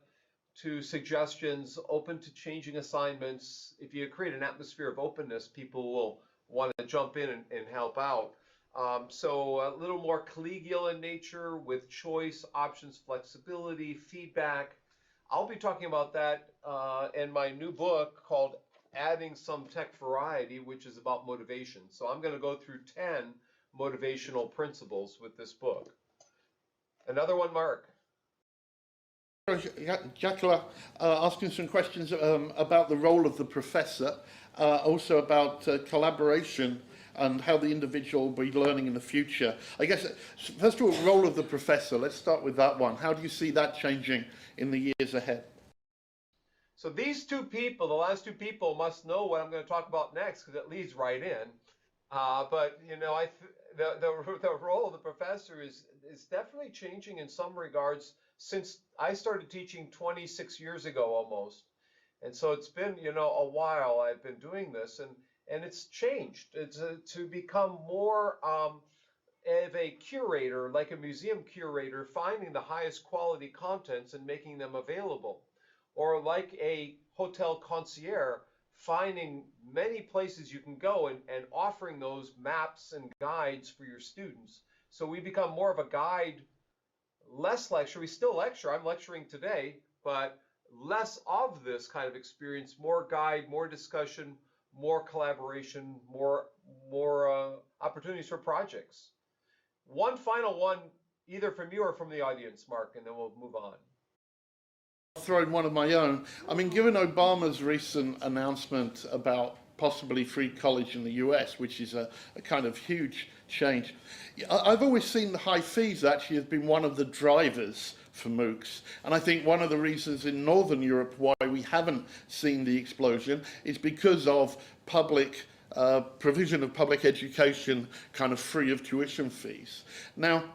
to suggestions, open to changing assignments. If you create an atmosphere of openness, people will want to jump in and help out. So a little more collegial in nature with choice, options, flexibility, feedback. I'll be talking about that in my new book called Adding Some Tech Variety, which is about motivation. So I'm going to go through 10 motivational principles with this book. Another one, Mark. Jacques, asking some questions about the role of the professor, also about collaboration and how the individual will be learning in the future. I guess, first of all, role of the professor. Let's start with that one. How do you see that changing in the years ahead? So these two people, the last two people, must know what I'm going to talk about next because it leads right in. But you know, the role of the professor is definitely changing in some regards since I started teaching 26 years ago almost. And so it's been, you know, a while I've been doing this, and it's changed. It's to become more of a curator, like a museum curator, finding the highest quality contents and making them available, or like a hotel concierge, finding many places you can go and offering those maps and guides for your students. So we become more of a guide, less lecture. We still lecture. I'm lecturing today, but less of this kind of experience, more guide, more discussion, more collaboration, more opportunities for projects. One final one, either from you or from the audience, Mark, and then we'll move on. I'll throw in one of my own. I mean, given Obama's recent announcement about possibly free college in the US, which is a kind of huge change, I've always seen the high fees actually has been one of the drivers for MOOCs. And I think one of the reasons in Northern Europe why we haven't seen the explosion is because of public provision of public education kind of free of tuition fees. Now,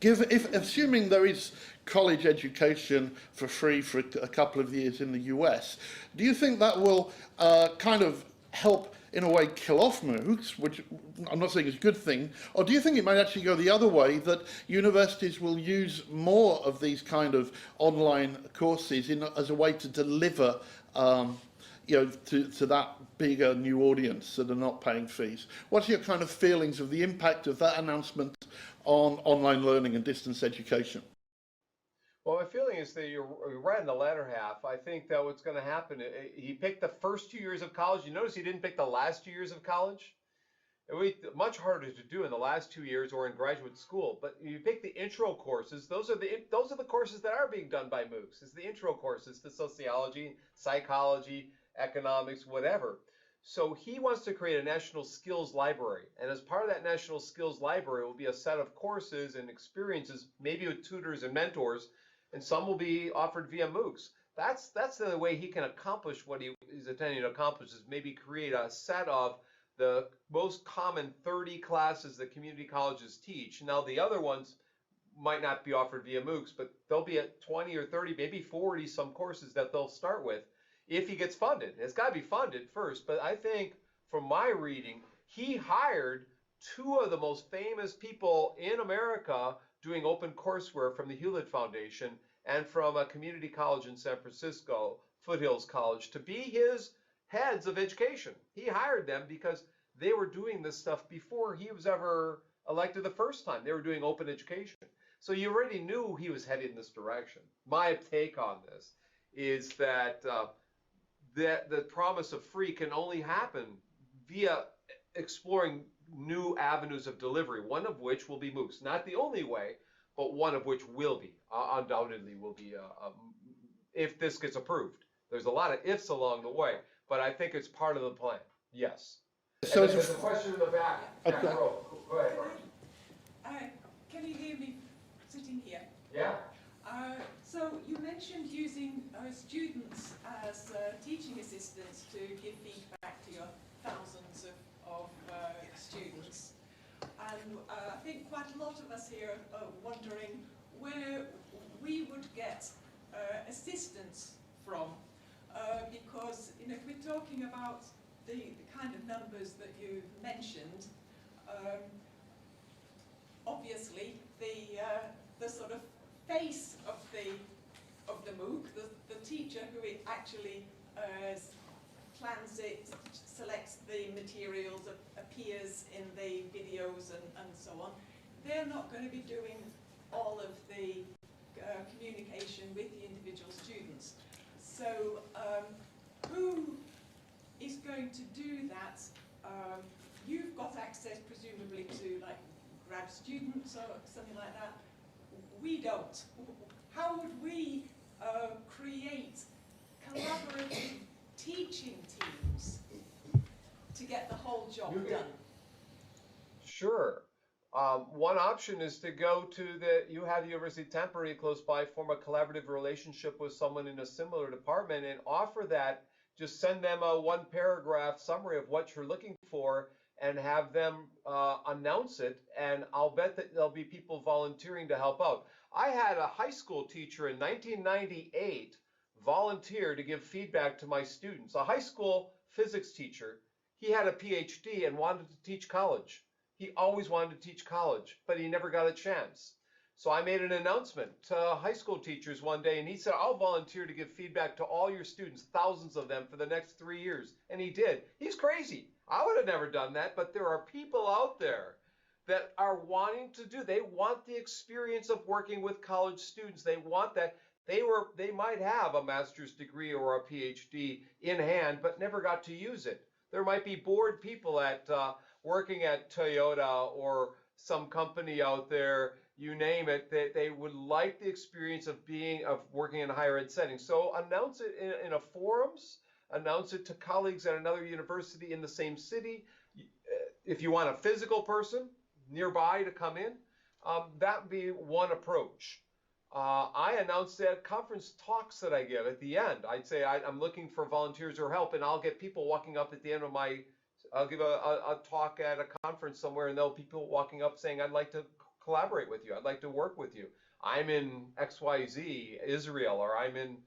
assuming there is college education for free for a couple of years in the US, do you think that will kind of help in a way kill off MOOCs, which I'm not saying is a good thing, or do you think it might actually go the other way, that universities will use more of these kind of online courses as a way to deliver you know, to that bigger new audience that are not paying fees? What's your kind of feelings of the impact of that announcement on online learning and distance education? Well, my feeling is that you're right in the latter half. I think that what's going to happen, he picked the first 2 years of college. You notice he didn't pick the last 2 years of college? It would be much harder to do in the last 2 years or in graduate school. But you pick the intro courses. Those are the courses that are being done by MOOCs. It's the intro courses to sociology, psychology, economics, whatever. So he wants to create a national skills library. And as part of that national skills library will be a set of courses and experiences, maybe with tutors and mentors, and some will be offered via MOOCs. That's the way he can accomplish what he's intending to accomplish, is maybe create a set of the most common 30 classes that community colleges teach. Now, the other ones might not be offered via MOOCs, but there'll be at 20 or 30, maybe 40 some courses that they'll start with if he gets funded. It's got to be funded first, but I think from my reading, he hired two of the most famous people in America doing open courseware from the Hewlett Foundation and from a community college in San Francisco, Foothills College, to be his heads of education. He hired them because they were doing this stuff before he was ever elected the first time. They were doing open education. So you already knew he was headed in this direction. My take on this is that the promise of free can only happen via exploring new avenues of delivery, one of which will be MOOCs. Not the only way, but one of which will be, undoubtedly will be, if this gets approved. There's a lot of ifs along the way, but I think it's part of the plan, yes. So there's a question in the back. Okay. Go ahead, Can you hear me sitting here? Yeah. So you mentioned using students as teaching assistants to give feedback to your thousands of students. And I think quite a lot of us here are wondering where we would get assistance from, because if we're talking about the kind of numbers that you mentioned, obviously the sort of face of the MOOC, the actually plans it, selects the materials, appears in the videos and so on. They're not going to be doing all of the communication with the individual students. So who is going to do that? You've got access presumably to like grad students or something like that. We don't. How would we create collaborative teaching teams to get the whole job done? Sure. One option is to go to you have the University of Tampere close by, form a collaborative relationship with someone in a similar department and offer that. Just send them a one-paragraph summary of what you're looking for and have them announce it, and I'll bet that there'll be people volunteering to help out. I had a high school teacher in 1998 volunteer to give feedback to my students. A high school physics teacher. He had a PhD and wanted to teach college. He always wanted to teach college, but he never got a chance. So I made an announcement to high school teachers one day, and he said, I'll volunteer to give feedback to all your students, thousands of them, for the next 3 years. And he did. He's crazy. I would have never done that, but there are people out there that are wanting to do. They want the experience of working with college students. They want that. They might have a master's degree or a PhD in hand, but never got to use it. There might be bored people at working at Toyota or some company out there, you name it, they would like the experience of working in a higher ed setting. So announce it in a forums, announce it to colleagues at another university in the same city. If you want a physical person nearby to come in, that would be one approach. I announced at conference talks that I give at the end. I'd say I'm looking for volunteers or help, and I'll get people walking up at the end of I'll give a talk at a conference somewhere, and there'll be people walking up saying, I'd like to collaborate with you. I'd like to work with you. I'm in XYZ, Israel, or I'm in,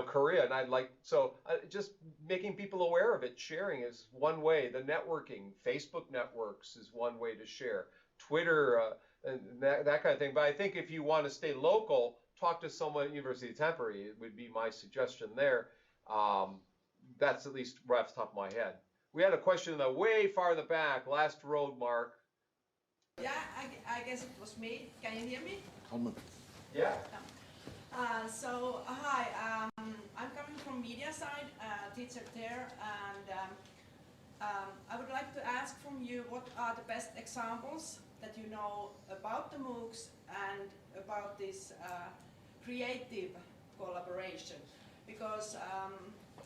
Korea, and just making people aware of it, sharing is one way. The networking, Facebook networks is one way to share. Twitter, and that kind of thing. But I think if you want to stay local, talk to someone at University of Tampere. It would be my suggestion there. That's at least right off the top of my head. We had a question in the way far in the back, last row, Mark. Yeah, I guess it was me. Can you hear me? Yeah. Hi, I'm coming from media side, teacher there, and I would like to ask from you what are the best examples that you know about the MOOCs and about this creative collaboration, because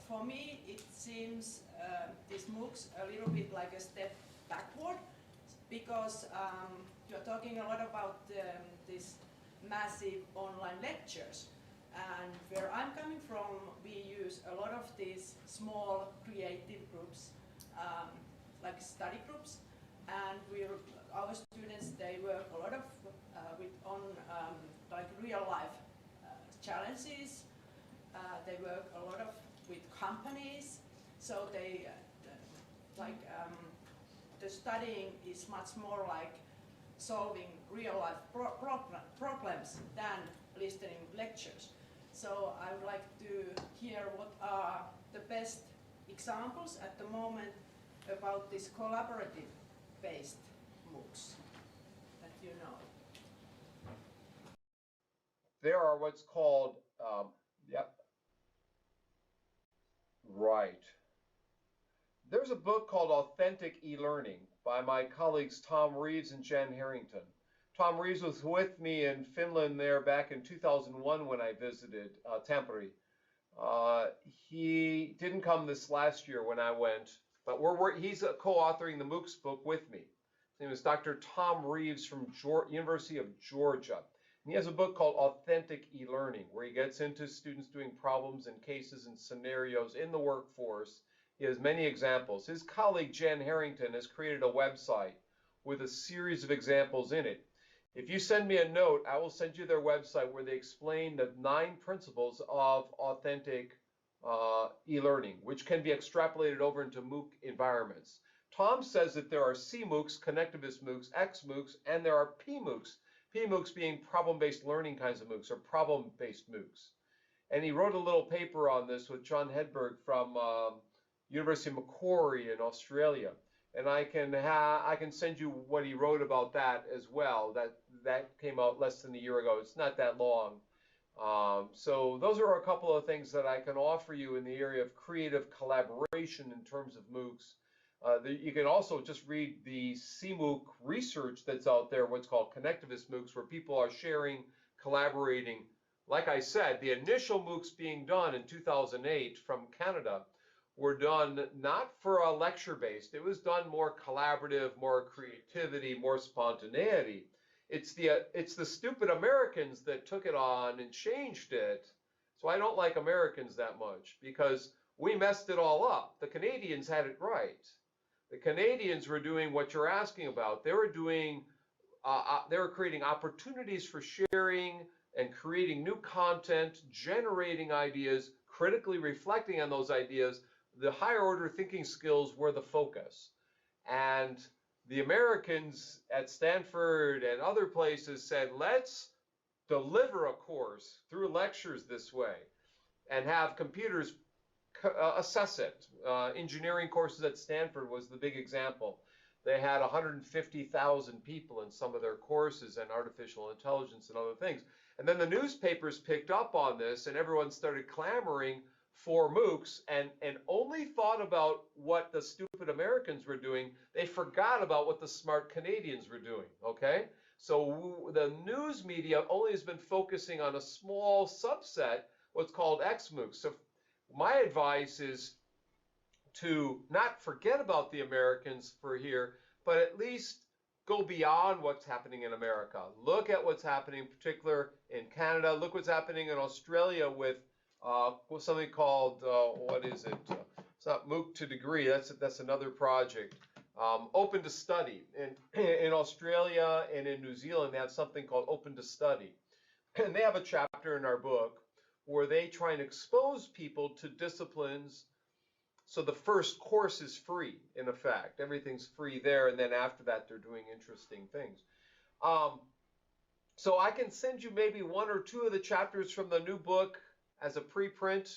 for me it seems these MOOCs a little bit like a step backward, because you're talking a lot about these massive online lectures, and where I'm coming from we use a lot of these small creative groups, like study groups, and our students, they work a lot of like real life challenges. They work a lot with companies, so they the studying is much more like solving real life problems than listening lectures. So I would like to hear what are the best examples at the moment about this collaborative based MOOCs that you know. There are what's called, right. There's a book called Authentic E-Learning by my colleagues Tom Reeves and Jen Harrington. Tom Reeves was with me in Finland there back in 2001 when I visited Tampere. He didn't come this last year when I went, but he's co-authoring the MOOCs book with me. His name is Dr. Tom Reeves from University of Georgia. And he has a book called Authentic E-Learning, where he gets into students doing problems and cases and scenarios in the workforce. He has many examples. His colleague Jen Harrington has created a website with a series of examples in it. If you send me a note, I will send you their website where they explain the 9 principles of authentic e-learning, which can be extrapolated over into MOOC environments. Tom says that there are C-MOOCs, connectivist MOOCs, X-MOOCs, and there are P-MOOCs. P-MOOCs being problem-based learning kinds of MOOCs or problem-based MOOCs. And he wrote a little paper on this with John Hedberg from University of Macquarie in Australia. And I can send you what he wrote about that as well. That came out less than a year ago. It's not that long. So those are a couple of things that I can offer you in the area of creative collaboration in terms of MOOCs. You can also just read the CMOOC research that's out there, what's called connectivist MOOCs, where people are sharing, collaborating. Like I said, the initial MOOCs being done in 2008 from Canada were done not for a lecture based. It was done more collaborative, more creativity, more spontaneity. It's the stupid Americans that took it on and changed it. So I don't like Americans that much because we messed it all up. The Canadians had it right. The Canadians were doing what you're asking about. They were doing, they were creating opportunities for sharing and creating new content, generating ideas, critically reflecting on those ideas. The higher order thinking skills were the focus. And the Americans at Stanford and other places said, let's deliver a course through lectures this way and have computers assess it. Engineering courses at Stanford was the big example. They had 150,000 people in some of their courses and artificial intelligence and other things. And then the newspapers picked up on this and everyone started clamoring for MOOCs and only thought about what the stupid Americans were doing. They forgot about what the smart Canadians were doing, okay? So the news media only has been focusing on a small subset, what's called XMOOCs. So my advice is to not forget about the Americans for here, but at least go beyond what's happening in America. Look at what's happening, in particular in Canada. Look what's happening in Australia with something called, what is it? It's not MOOC to Degree. That's another project. Open to Study. In Australia and in New Zealand, they have something called Open to Study. And they have a chapter in our book where they try and expose people to disciplines. So the first course is free, in effect. Everything's free there, and then after that, they're doing interesting things. So I can send you maybe one or two of the chapters from the new book as a preprint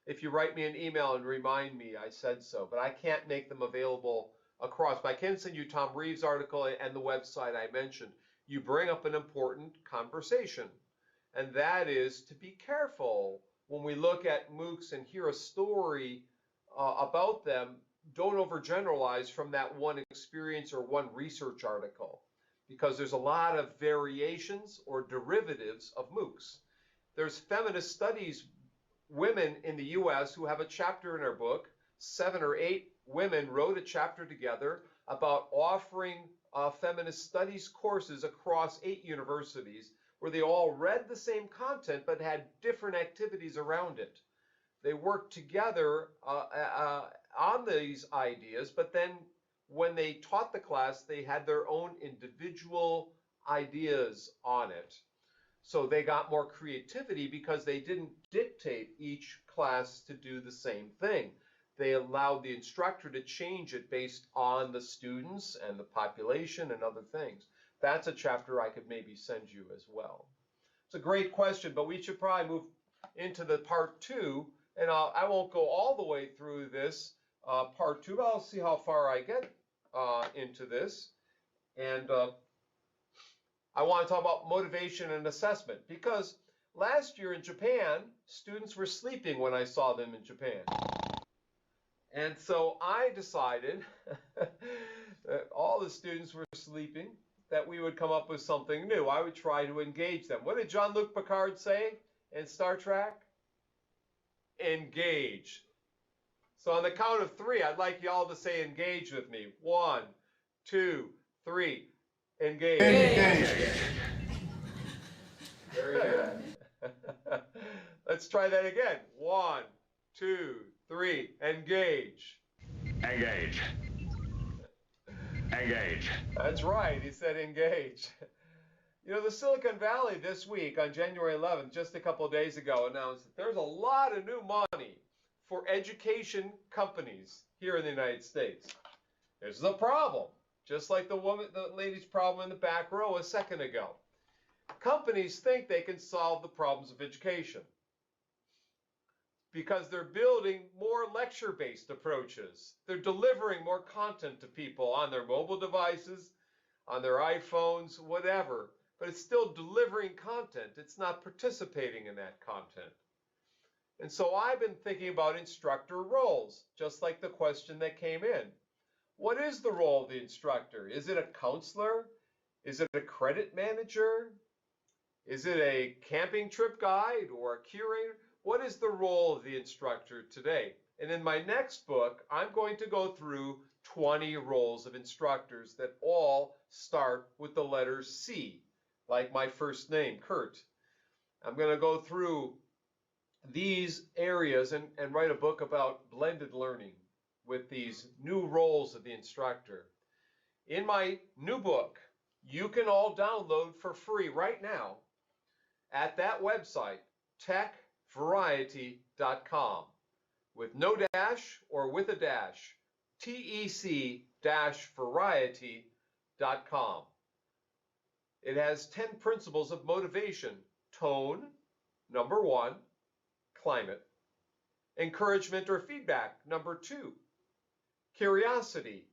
if you write me an email and remind me I said so. But I can't make them available across. But I can send you Tom Reeves' article and the website I mentioned. You bring up an important conversation, and that is to be careful when we look at MOOCs and hear a story about them. Don't overgeneralize from that one experience or one research article, because there's a lot of variations or derivatives of MOOCs. There's feminist studies women in the US who have a chapter in our book. 7 or 8 women wrote a chapter together about offering feminist studies courses across 8 universities where they all read the same content but had different activities around it. They worked together on these ideas, but then when they taught the class, they had their own individual ideas on it. So they got more creativity because they didn't dictate each class to do the same thing. They allowed the instructor to change it based on the students and the population and other things. That's a chapter I could maybe send you as well. It's a great question, but we should probably move into the part 2. And I won't go all the way through this part 2, but I'll see how far I get into this. And I want to talk about motivation and assessment, because last year in Japan, students were sleeping when I saw them in Japan. And so I decided that all the students were sleeping, that we would come up with something new. I would try to engage them. What did Jean-Luc Picard say in Star Trek? Engage. So on the count of 3, I'd like you all to say engage with me. 1, 2, 3. Engage. Engage. Very good. Let's try that again. 1, 2, 3. Engage. Engage. Engage. That's right. He said engage. You know, the Silicon Valley this week on January 11th, just a couple of days ago, announced that there's a lot of new money for education companies here in the United States. There's the problem, just like the lady's problem in the back row a second ago. Companies think they can solve the problems of education. because they're building more lecture-based approaches. They're delivering more content to people on their mobile devices, on their iPhones, whatever, but it's still delivering content. It's not participating in that content. And so I've been thinking about instructor roles, just like the question that came in. What is the role of the instructor? Is it a counselor? Is it a credit manager? Is it a camping trip guide or a curator? What is the role of the instructor today? And in my next book, I'm going to go through 20 roles of instructors that all start with the letter C, like my first name, Kurt. I'm going to go through these areas and write a book about blended learning with these new roles of the instructor. In my new book, you can all download for free right now at that website, techvariety.com, with no dash or with a dash, tec-variety.com. It has 10 principles of motivation: tone, number 1, climate; encouragement or feedback, number 2; curiosity;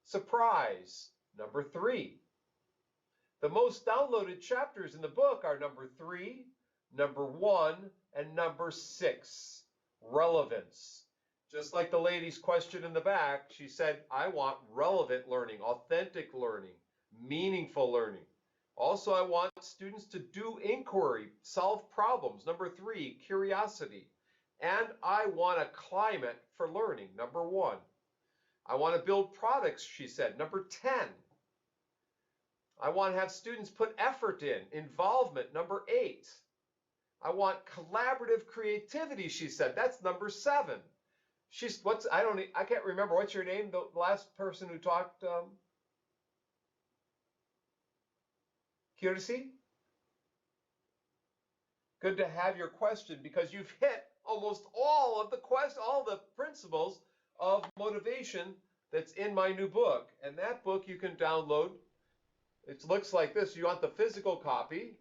surprise, number 3. The most downloaded chapters in the book are number 3, number 1, and number 6, relevance. Just like the lady's question in the back, she said, I want relevant learning, authentic learning, meaningful learning. Also, I want students to do inquiry, solve problems, number 3, curiosity. And I want a climate for learning, number 1. I want to build products, she said, number 10. I want to have students put effort in, involvement, number 8. I want collaborative creativity, she said. That's number 7. I can't remember. What's your name? The last person who talked, Kirsi? Good to have your question, because you've hit almost all of the principles of motivation that's in my new book. And that book you can download. It looks like this. You want the physical copy.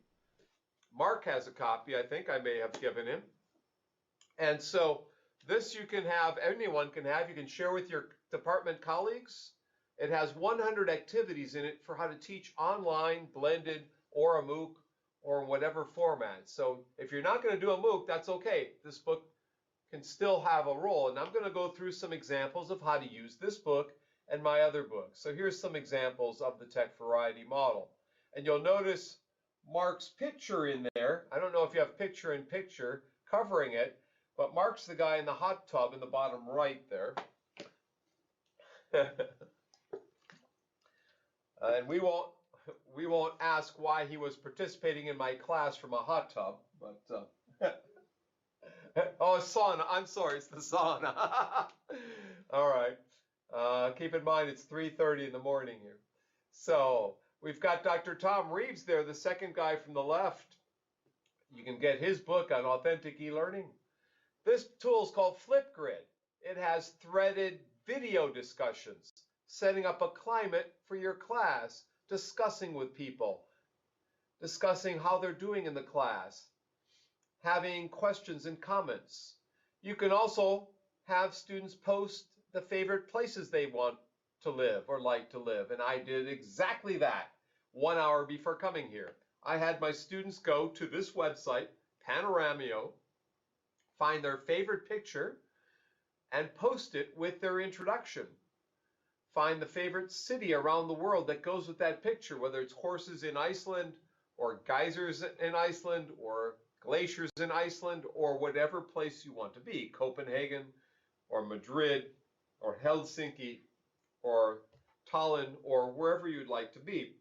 Mark has a copy, I think I may have given him. And so this you can have, anyone can have. You can share with your department colleagues. It has 100 activities in it for how to teach online, blended, or a MOOC, or whatever format. So if you're not going to do a MOOC, that's okay. This book can still have a role. And I'm going to go through some examples of how to use this book and my other book. So here's some examples of the Tech Variety model. And you'll notice Mark's picture in there. I don't know if you have picture in picture covering it, but Mark's the guy in the hot tub in the bottom right there. And we won't ask why he was participating in my class from a hot tub, but oh, sauna. I'm sorry, it's the sauna. All right. Keep in mind it's 3:30 in the morning here. So we've got Dr. Tom Reeves there, the second guy from the left. You can get his book on authentic e-learning. This tool is called Flipgrid. It has threaded video discussions, setting up a climate for your class, discussing with people, discussing how they're doing in the class, having questions and comments. You can also have students post the favorite places they want to live or like to live. And I did exactly that 1 hour before coming here. I had my students go to this website, Panoramio, find their favorite picture, and post it with their introduction. Find the favorite city around the world that goes with that picture, whether it's horses in Iceland or geysers in Iceland or glaciers in Iceland or whatever place you want to be, Copenhagen or Madrid or Helsinki or Tallinn or wherever you'd like to be.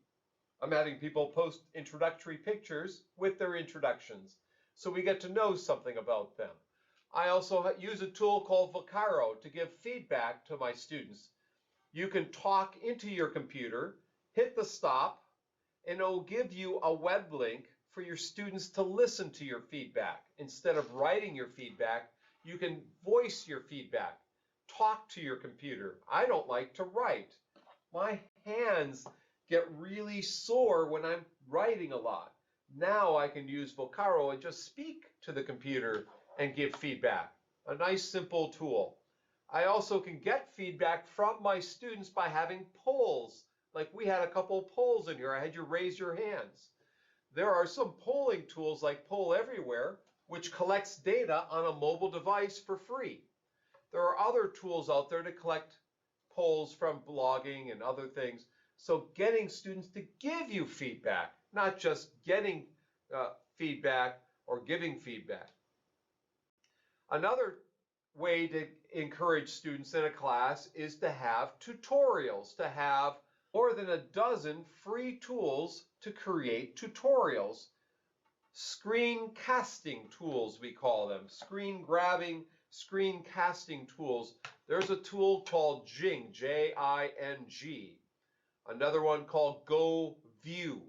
I'm having people post introductory pictures with their introductions so we get to know something about them. I also use a tool called Vocaro to give feedback to my students. You can talk into your computer, hit the stop, and it will give you a web link for your students to listen to your feedback. Instead of writing your feedback, you can voice your feedback. Talk to your computer. I don't like to write. My hands get really sore when I'm writing a lot. Now I can use Vocaro and just speak to the computer and give feedback. A nice simple tool. I also can get feedback from my students by having polls. Like we had a couple polls in here. I had you raise your hands. There are some polling tools like Poll Everywhere, which collects data on a mobile device for free. There are other tools out there to collect polls from blogging and other things. So getting students to give you feedback, not just getting feedback or giving feedback. Another way to encourage students in a class is to have tutorials, to have more than a dozen free tools to create tutorials. Screen casting tools, we call them. Screen grabbing, screen casting tools. There's a tool called Jing, J-I-N-G. Another one called Go View.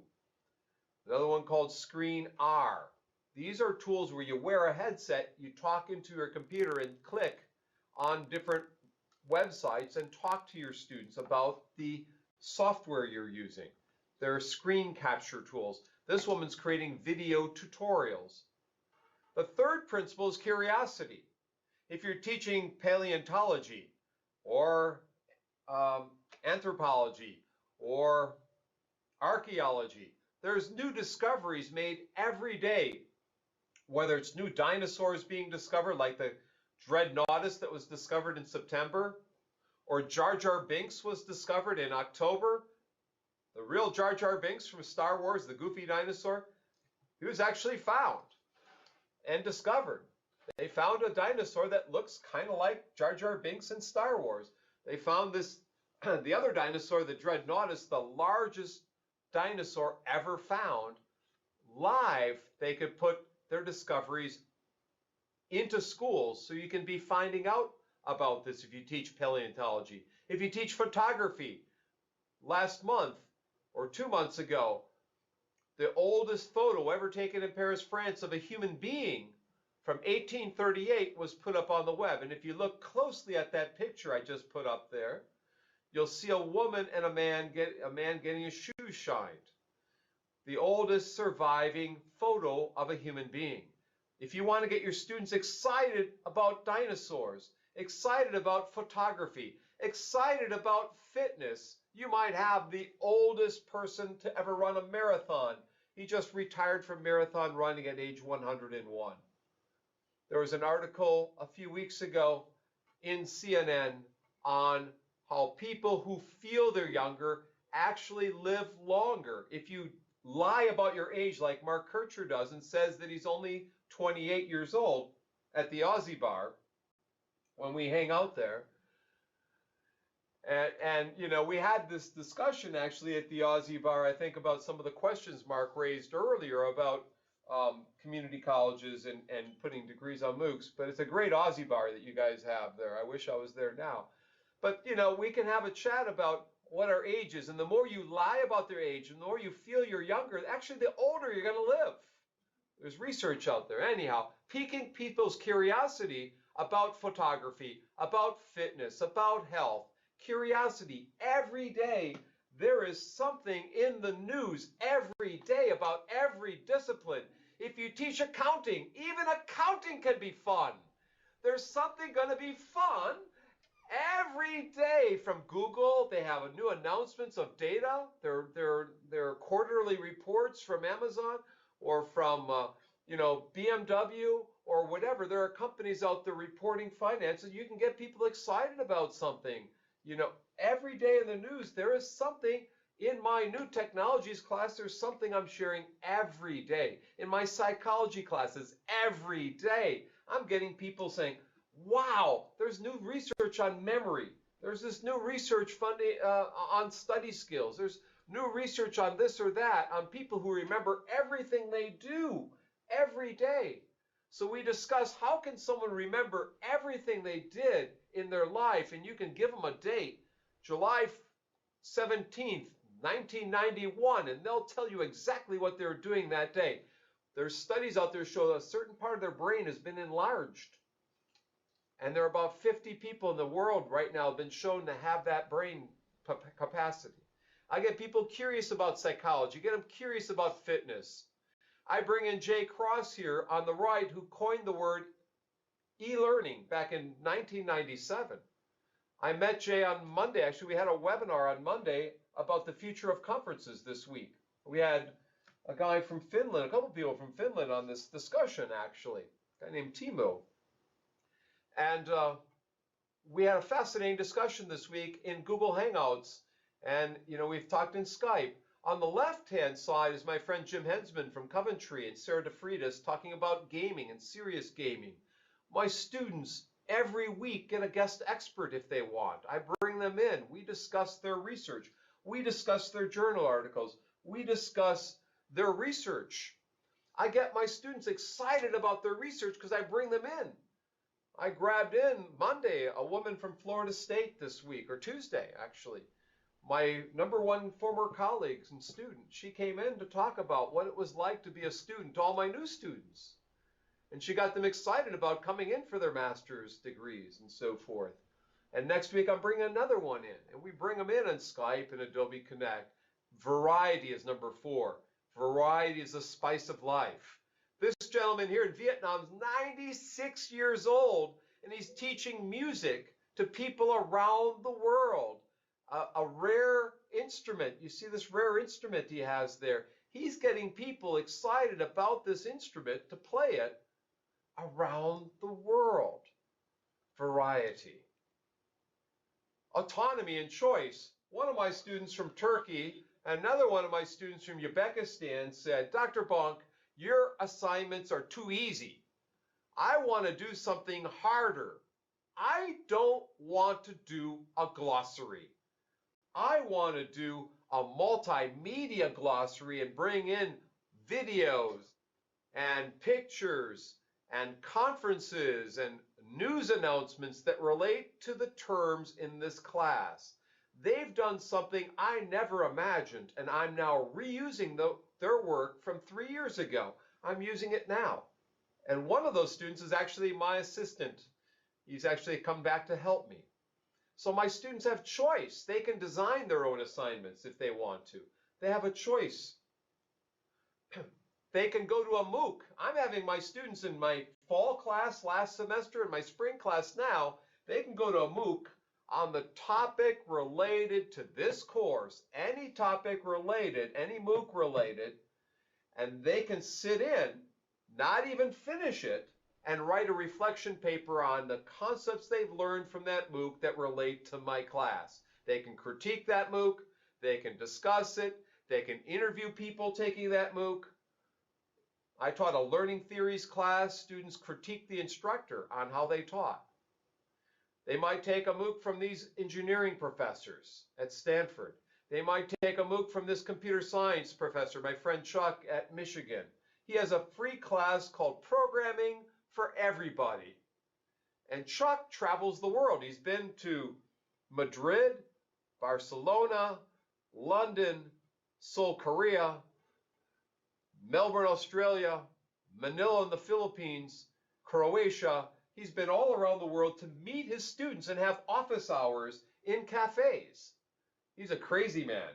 Another one called Screen R. These are tools where you wear a headset, you talk into your computer and click on different websites and talk to your students about the software you're using. There are screen capture tools. This woman's creating video tutorials. The third principle is curiosity. If you're teaching paleontology or anthropology or archaeology, there's new discoveries made every day. Whether it's new dinosaurs being discovered, like the Dreadnoughtus that was discovered in September, or Jar Jar Binks was discovered in October. The real Jar Jar Binks from Star Wars, the goofy dinosaur, he was actually found and discovered. They found a dinosaur that looks kind of like Jar Jar Binks in Star Wars. They found this, the other dinosaur, the Dreadnoughtus, the largest dinosaur ever found. Live, they could put their discoveries into schools, so you can be finding out about this if you teach paleontology. If you teach photography, last month or 2 months ago, the oldest photo ever taken in Paris, France of a human being from 1838 was put up on the web. And if you look closely at that picture I just put up there, you'll see a woman and a man getting his shoes shined. The oldest surviving photo of a human being. If you want to get your students excited about dinosaurs, excited about photography, excited about fitness, you might have the oldest person to ever run a marathon. He just retired from marathon running at age 101. There was an article a few weeks ago in CNN on how people who feel they're younger actually live longer. If you lie about your age like Mark Kircher does and says that he's only 28 years old at the Aussie bar when we hang out there. And you know, we had this discussion actually at the Aussie bar, I think, about some of the questions Mark raised earlier about community colleges and putting degrees on MOOCs. But it's a great Aussie bar that you guys have there. I wish I was there now. But you know, we can have a chat about what our age is, and the more you lie about their age, and the more you feel you're younger, actually the older you're going to live. There's research out there. Anyhow, piquing people's curiosity about photography, about fitness, about health. Curiosity. Every day there is something in the news every day about every discipline. If you teach accounting, even accounting can be fun. There's something going to be fun every day. From Google, they have new announcements of data. Their quarterly reports from Amazon or from you know, BMW or whatever. There are companies out there reporting finances. You can get people excited about something. You know, every day in the news, there is something. In my new technologies class, there's something I'm sharing every day. In my psychology classes, every day, I'm getting people saying, wow, there's new research on memory. There's this new research on study skills. There's new research on this or that, on people who remember everything they do every day. So we discuss, how can someone remember everything they did in their life? And you can give them a date, July 17th, 1991, and they'll tell you exactly what they're doing that day. There's studies out there show a certain part of their brain has been enlarged. And there are about 50 people in the world right now have been shown to have that brain capacity. I get people curious about psychology, get them curious about fitness. I bring in Jay Cross here on the right, who coined the word e-learning back in 1997. I met Jay on Monday. Actually, we had a webinar on Monday about the future of conferences this week. We had a guy from Finland, a couple people from Finland on this discussion, actually, a guy named Timo. And we had a fascinating discussion this week in Google Hangouts. And, we've talked in Skype. On the left-hand side is my friend Jim Hensman from Coventry and Sarah DeFriedis talking about gaming and serious gaming. My students every week get a guest expert if they want. I bring them in. We discuss their research. We discuss their journal articles. We discuss their research. I get my students excited about their research because I bring them in. I grabbed in Monday a woman from Florida State this week, or Tuesday actually. My #1 former colleague and student, she came in to talk about what it was like to be a student to all my new students. And she got them excited about coming in for their master's degrees and so forth. And next week I'm bringing another one in, and we bring them in on Skype and Adobe Connect. Variety is #4. Variety is the spice of life. This gentleman here in Vietnam is 96 years old, and he's teaching music to people around the world. A rare instrument. You see this rare instrument he has there. He's getting people excited about this instrument to play it around the world. Variety. Autonomy and choice. One of my students from Turkey, another one of my students from Uzbekistan said, Dr. Bonk, your assignments are too easy. I want to do something harder. I don't want to do a glossary. I want to do a multimedia glossary and bring in videos and pictures and conferences and news announcements that relate to the terms in this class. They've done something I never imagined, and I'm now reusing their work from 3 years ago. I'm using it now. And one of those students is actually my assistant. He's actually come back to help me. So my students have choice. They can design their own assignments if they want to. They have a choice. They can go to a MOOC. I'm having my students in my fall class last semester and my spring class now, they can go to a MOOC on the topic related to this course, any topic related, any MOOC related, and they can sit in, not even finish it, and write a reflection paper on the concepts they've learned from that MOOC that relate to my class. They can critique that MOOC, they can discuss it, they can interview people taking that MOOC. I taught a learning theories class. Students critique the instructor on how they taught. They might take a MOOC from these engineering professors at Stanford. They might take a MOOC from this computer science professor, my friend Chuck at Michigan. He has a free class called Programming for Everybody. And Chuck travels the world. He's been to Madrid, Barcelona, London, Seoul, Korea, Melbourne, Australia, Manila in the Philippines, Croatia. He's been all around the world to meet his students and have office hours in cafes. He's a crazy man.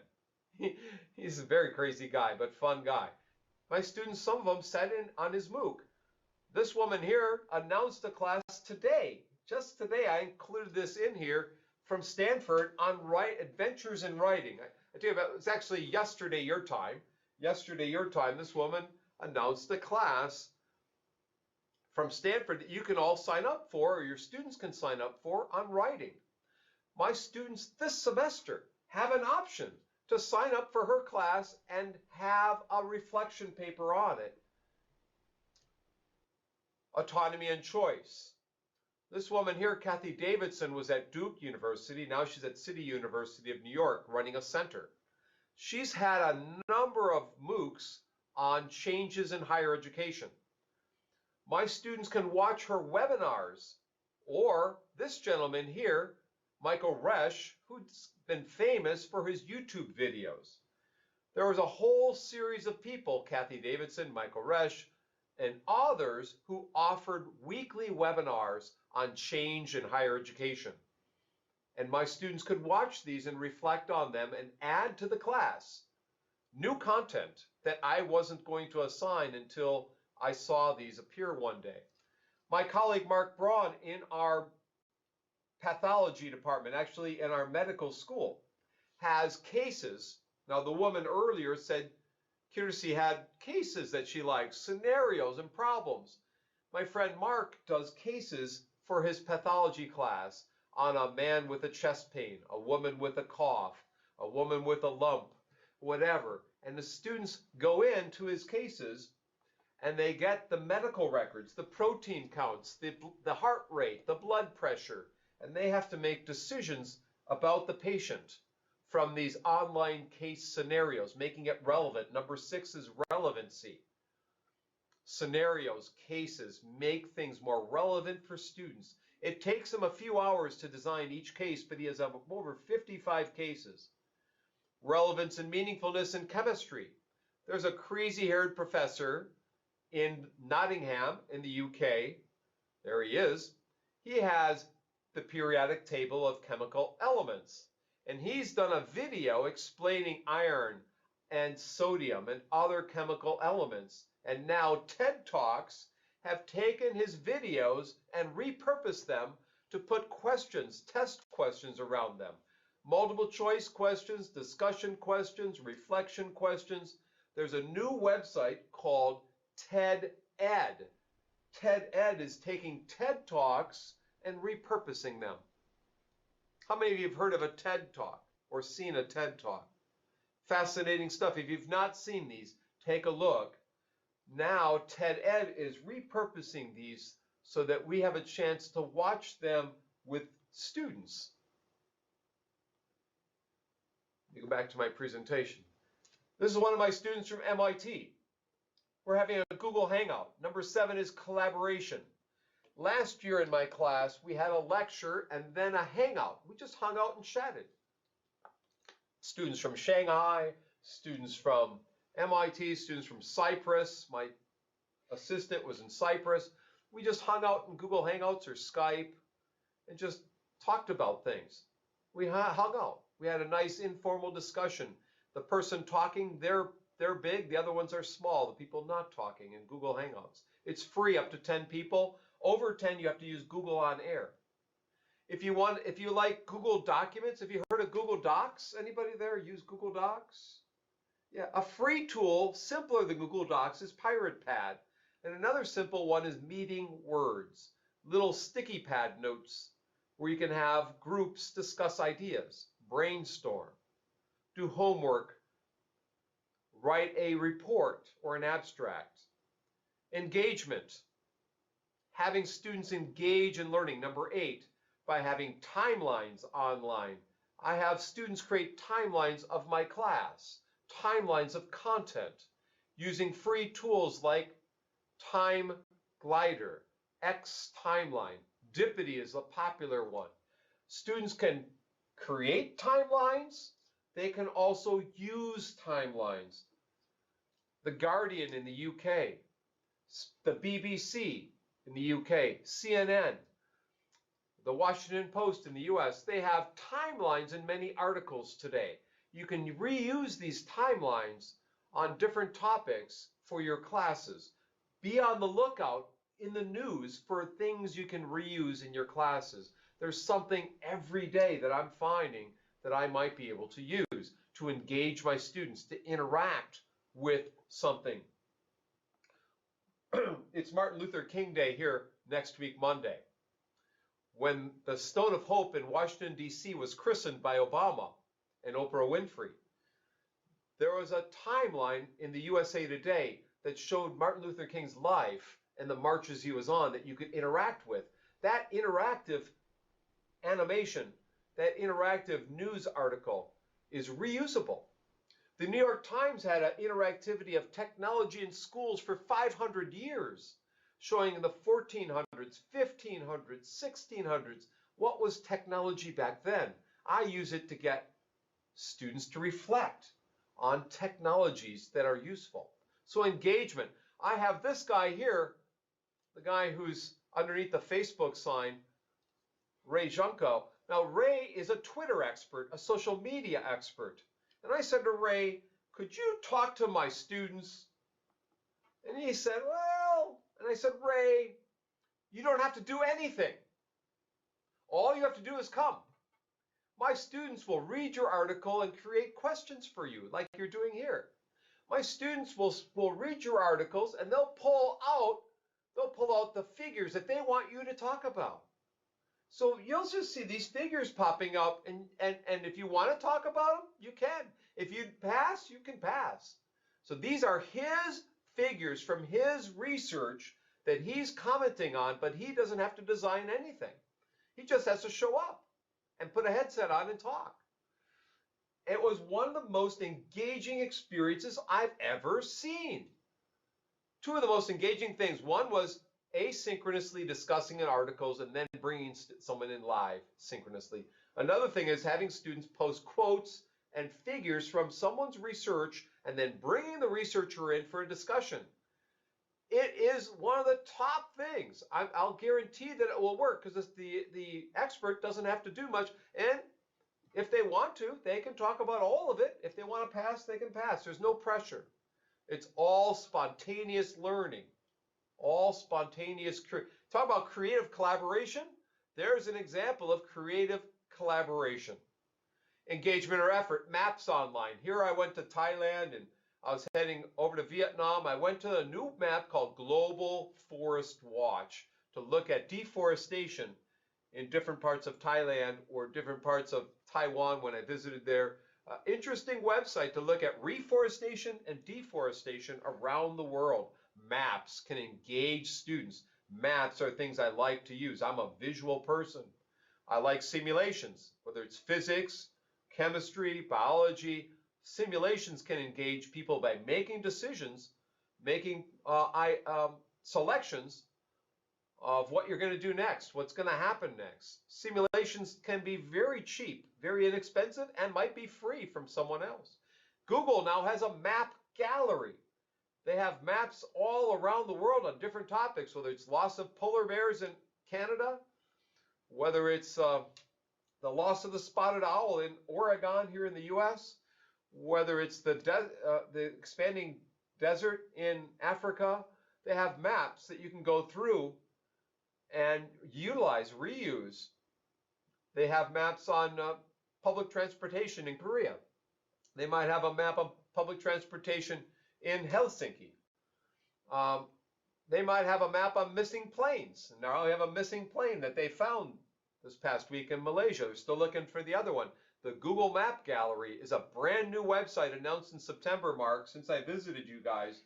He's a very crazy guy, but fun guy. My students, some of them sat in on his MOOC. This woman here announced a class today. Just today, I included this in here from Stanford on adventures in writing. I tell you about, it's actually yesterday your time. Yesterday your time, this woman announced a class from Stanford that you can all sign up for, or your students can sign up for, on writing. My students this semester have an option to sign up for her class and have a reflection paper on it. Autonomy and choice. This woman here, Kathy Davidson, was at Duke University. Now she's at City University of New York running a center. She's had a number of MOOCs on changes in higher education. My students can watch her webinars, or this gentleman here, Michael Resch, who's been famous for his YouTube videos. There was a whole series of people, Kathy Davidson, Michael Resch, and others who offered weekly webinars on change in higher education. And my students could watch these and reflect on them and add to the class new content that I wasn't going to assign until I saw these appear one day. My colleague Mark Braun in our pathology department, actually in our medical school, has cases. Now, the woman earlier said Kirsi had cases that she likes, scenarios and problems. My friend Mark does cases for his pathology class on a man with a chest pain, a woman with a cough, a woman with a lump, whatever. And the students go into his cases and they get the medical records, the protein counts, the heart rate, the blood pressure, and they have to make decisions about the patient from these online case scenarios, making it relevant. Number 6 is relevancy. Scenarios, cases, make things more relevant for students. It takes him a few hours to design each case, but he has over 55 cases. Relevance and meaningfulness in chemistry. There's a crazy-haired professor in Nottingham in the UK. There he is. He has the periodic table of chemical elements. And he's done a video explaining iron and sodium and other chemical elements. And now TED Talks have taken his videos and repurposed them to put questions, test questions around them. Multiple choice questions, discussion questions, reflection questions. There's a new website called TED Ed. TED Ed is taking TED Talks and repurposing them. How many of you have heard of a TED Talk or seen a TED Talk? Fascinating stuff. If you've not seen these, take a look. Now TED Ed is repurposing these so that we have a chance to watch them with students. Let me go back to my presentation. This is one of my students from MIT. We're having a Google Hangout. Number 7 is collaboration. Last year in my class, we had a lecture and then a hangout. We just hung out and chatted. Students from Shanghai, students from MIT, students from Cyprus. My assistant was in Cyprus. We just hung out in Google Hangouts or Skype and just talked about things. We hung out. We had a nice informal discussion. The person talking, they're big, the other ones are small, the people not talking in Google Hangouts. It's free up to 10 people. Over 10, you have to use Google on Air. If you like Google Documents, have you heard of Google Docs? Anybody there use Google Docs? Yeah, a free tool, simpler than Google Docs, is Pirate Pad. And another simple one is Meeting Words, little sticky pad notes where you can have groups discuss ideas, brainstorm, do homework, write a report or an abstract. Engagement, having students engage in learning. Number 8, by having timelines online. I have students create timelines of my class, timelines of content, using free tools like Time Glider, X Timeline. Dippity is a popular one. Students can create timelines. They can also use timelines. The Guardian in the UK, the BBC in the UK, CNN, the Washington Post in the US, they have timelines in many articles today. You can reuse these timelines on different topics for your classes. Be on the lookout in the news for things you can reuse in your classes. There's something every day that I'm finding that I might be able to use to engage my students, to interact with something. It's Martin Luther King Day here next week, Monday. When the Stone of Hope in Washington, D.C. was christened by Obama and Oprah Winfrey, there was a timeline in the USA Today that showed Martin Luther King's life and the marches he was on that you could interact with. That interactive animation, that interactive news article is reusable. The New York Times had an interactivity of technology in schools for 500 years, showing in the 1400s, 1500s, 1600s, what was technology back then. I use it to get students to reflect on technologies that are useful. So engagement. I have this guy here, the guy who's underneath the Facebook sign, Ray Junko. Now, Ray is a Twitter expert, a social media expert. And I said to Ray, could you talk to my students? And he said, well, and I said, Ray, You don't have to do anything. All you have to do is come. My students will read your article and create questions for you, like you're doing here. My students will read your articles and they'll pull out the figures that they want you to talk about. So you'll just see these figures popping up, and if you want to talk about them, you can. If you pass, you can pass. So these are his figures from his research that he's commenting on, but he doesn't have to design anything. He just has to show up and put a headset on and talk. It was one of the most engaging experiences I've ever seen. Two of the most engaging things. One was asynchronously discussing an articles and then bringing someone in live synchronously. Another thing is having students post quotes and figures from someone's research and then bringing the researcher in for a discussion. It is one of the top things. I'll guarantee that it will work because the expert doesn't have to do much. And if they want to, they can talk about all of it. If they want to pass, they can pass. There's no pressure. It's all spontaneous learning. All spontaneous. Talk about creative collaboration. There's an example of creative collaboration. Engagement or effort, maps online. Here I went to Thailand and I was heading over to Vietnam. I went to a new map called Global Forest Watch to look at deforestation in different parts of Thailand or different parts of Taiwan when I visited there. Interesting website to look at reforestation and deforestation around the world. Maps can engage students. Maps are things I like to use. I'm a visual person. I like simulations, whether it's physics, chemistry, biology. Simulations can engage people by making decisions, making selections of what you're going to do next, what's going to happen next. Simulations can be very cheap, very inexpensive, and might be free from someone else. Google now has a map gallery. They have maps all around the world on different topics, whether it's loss of polar bears in Canada, whether it's the loss of the spotted owl in Oregon here in the U.S., whether it's the expanding desert in Africa. They have maps that you can go through and utilize, reuse. They have maps on public transportation in Korea. They might have a map of public transportation in Helsinki. They might have a map on missing planes. Now they have a missing plane that they found this past week in Malaysia. They're still looking for the other one. The Google Map Gallery is a brand new website announced in September, Mark, since I visited you guys.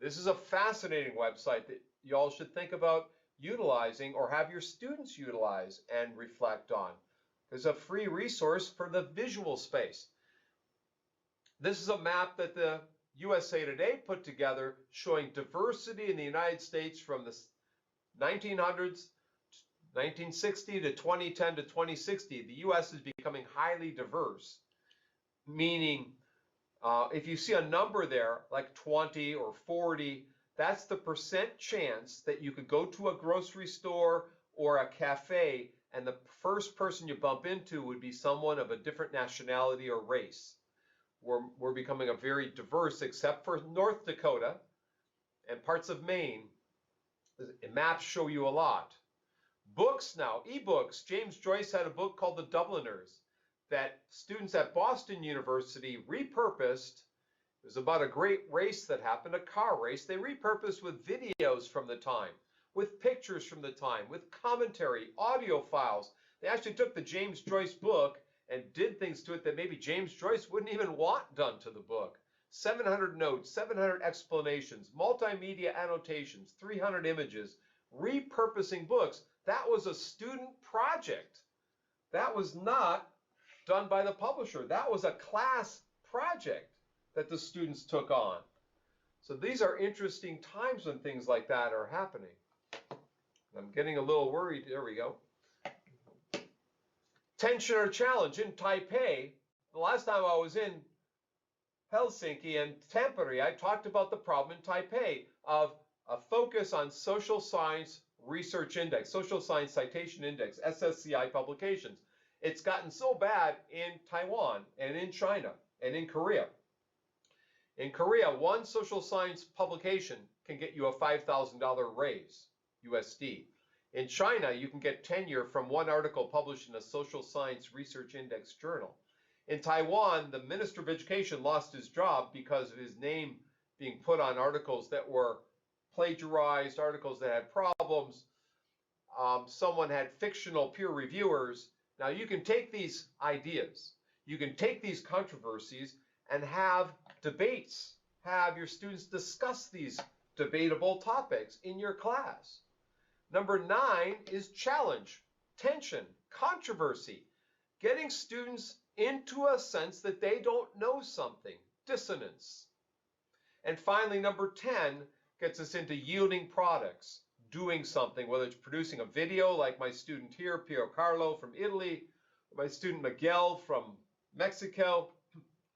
This is a fascinating website that you all should think about utilizing or have your students utilize and reflect on. There's a free resource for the visual space. This is a map that the USA Today put together showing diversity in the United States from the 1900s, 1960 to 2010 to 2060. The U.S. is becoming highly diverse, meaning if you see a number there like 20 or 40, that's the percent chance that you could go to a grocery store or a cafe and the first person you bump into would be someone of a different nationality or race. We're becoming a very diverse, except for North Dakota and parts of Maine. Maps show you a lot. Books now, ebooks. James Joyce had a book called The Dubliners that students at Boston University repurposed. It was about a great race that happened, a car race. They repurposed with videos from the time, with pictures from the time, with commentary, audio files. They actually took the James Joyce book and did things to it that maybe James Joyce wouldn't even want done to the book. 700 notes, 700 explanations, multimedia annotations, 300 images, repurposing books. That was a student project. That was not done by the publisher. That was a class project that the students took on. So these are interesting times when things like that are happening. I'm getting a little worried. There we go. Tension or challenge in Taipei. The last time I was in Helsinki and Tampere, I talked about the problem in Taipei of a focus on social science research index, social science citation index, SSCI publications. It's gotten so bad in Taiwan and in China and in Korea. In Korea, one social science publication can get you a $5,000 raise, USD. In China, you can get tenure from one article published in a social science research index journal. In Taiwan, the Minister of Education lost his job because of his name being put on articles that were plagiarized, articles that had problems. Someone had fictional peer reviewers. Now, you can take these ideas, you can take these controversies and have debates, have your students discuss these debatable topics in your class. Number 9 is challenge, tension, controversy, getting students into a sense that they don't know something, dissonance. And finally, number 10 gets us into yielding products, doing something, whether it's producing a video like my student here, Piero Carlo from Italy, my student Miguel from Mexico,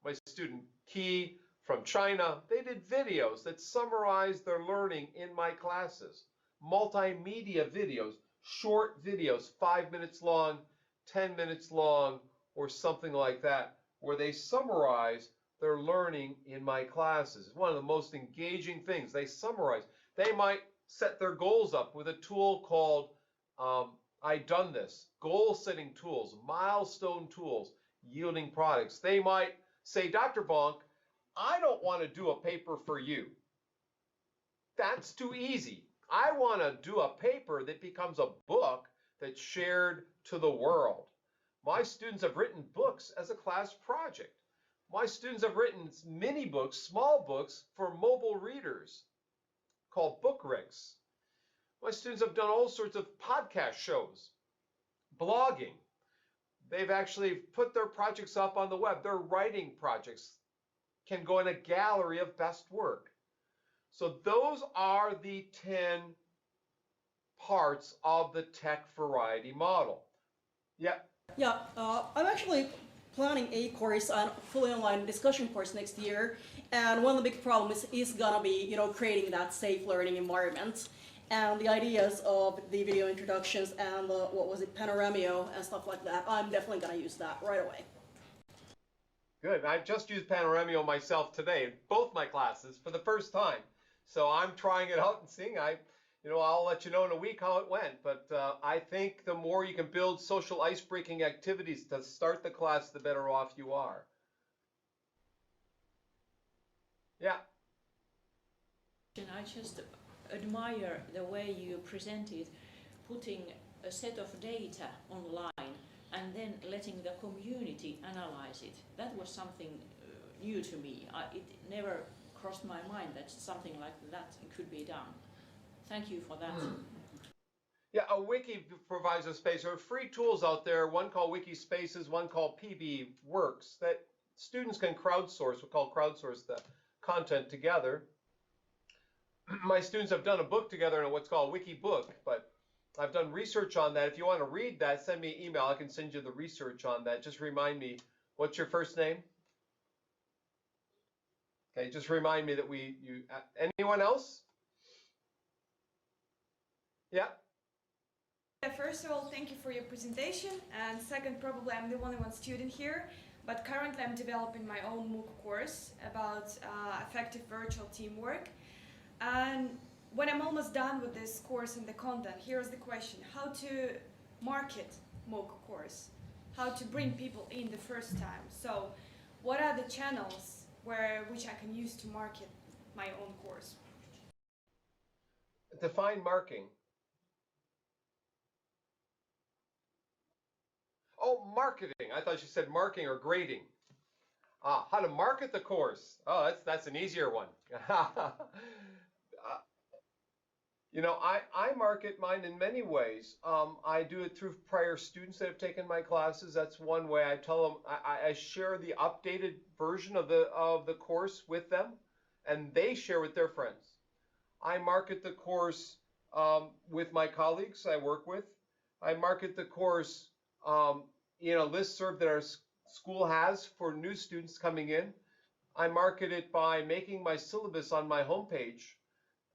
my student Key from China. They did videos that summarized their learning in my classes, multimedia videos, short videos, 5 minutes long, 10 minutes long, or something like that, where they summarize their learning in my classes. It's one of the most engaging things. They summarize. They might set their goals up with a tool called I Done This, goal-setting tools, milestone tools, yielding products. They might say, Dr. Bonk, I don't want to do a paper for you. That's too easy. I want to do a paper that becomes a book that's shared to the world. My students have written books as a class project. My students have written mini books, small books for mobile readers called book rigs. My students have done all sorts of podcast shows, blogging. They've actually put their projects up on the web. Their writing projects can go in a gallery of best work. So those are the 10 parts of the tech variety model. Yeah. Yeah, I'm actually planning a course, a fully online discussion course next year, and one of the big problems is gonna be, creating that safe learning environment. And the ideas of the video introductions and Panoramio and stuff like that, I'm definitely gonna use that right away. Good. I just used Panoramio myself today in both my classes for the first time. So I'm trying it out and seeing. I'll let you know in a week how it went. But I think the more you can build social ice-breaking activities to start the class, the better off you are. Yeah. I just admire the way you presented, putting a set of data online and then letting the community analyze it. That was something new to me. It never crossed my mind that something like that could be done. Thank you for that. Yeah, a wiki provides a space. There are free tools out there, one called Wiki Spaces, one called PB Works, that students can crowdsource. We call crowdsource the content together. My students have done a book together in what's called Wiki Book, but I've done research on that. If you want to read that, send me an email. I can send you the research on that. Just remind me, what's your first name? Okay, just remind me that anyone else? Yeah. First of all, thank you for your presentation, and second, probably I'm the only one student here, but currently I'm developing my own MOOC course about effective virtual teamwork. And when I'm almost done with this course and the content, here's the question: how to market MOOC course, how to bring people in the first time. So what are the channels which I can use to market my own course? Define marking. Oh, marketing. I thought you said marking or grading. How to market the course. Oh, that's an easier one. I market mine in many ways. I do it through prior students that have taken my classes. That's one way. I tell them, I share the updated version of the course with them, and they share with their friends. I market the course with my colleagues I work with. I market the course in a listserv that our school has for new students coming in. I market it by making my syllabus on my homepage.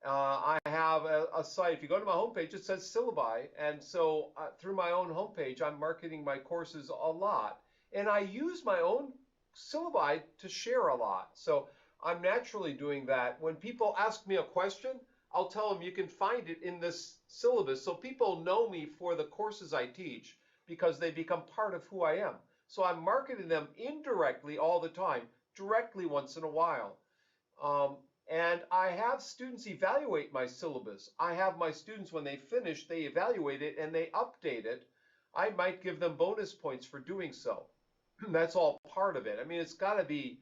I have a site. If you go to my homepage, it says syllabi. And so through my own homepage, I'm marketing my courses a lot. And I use my own syllabi to share a lot. So I'm naturally doing that. When people ask me a question, I'll tell them you can find it in this syllabus. So people know me for the courses I teach because they become part of who I am. So I'm marketing them indirectly all the time, directly once in a while. And I have students evaluate my syllabus. I have my students, when they finish, they evaluate it and they update it. I might give them bonus points for doing so. That's all part of it. I mean, it's got to be,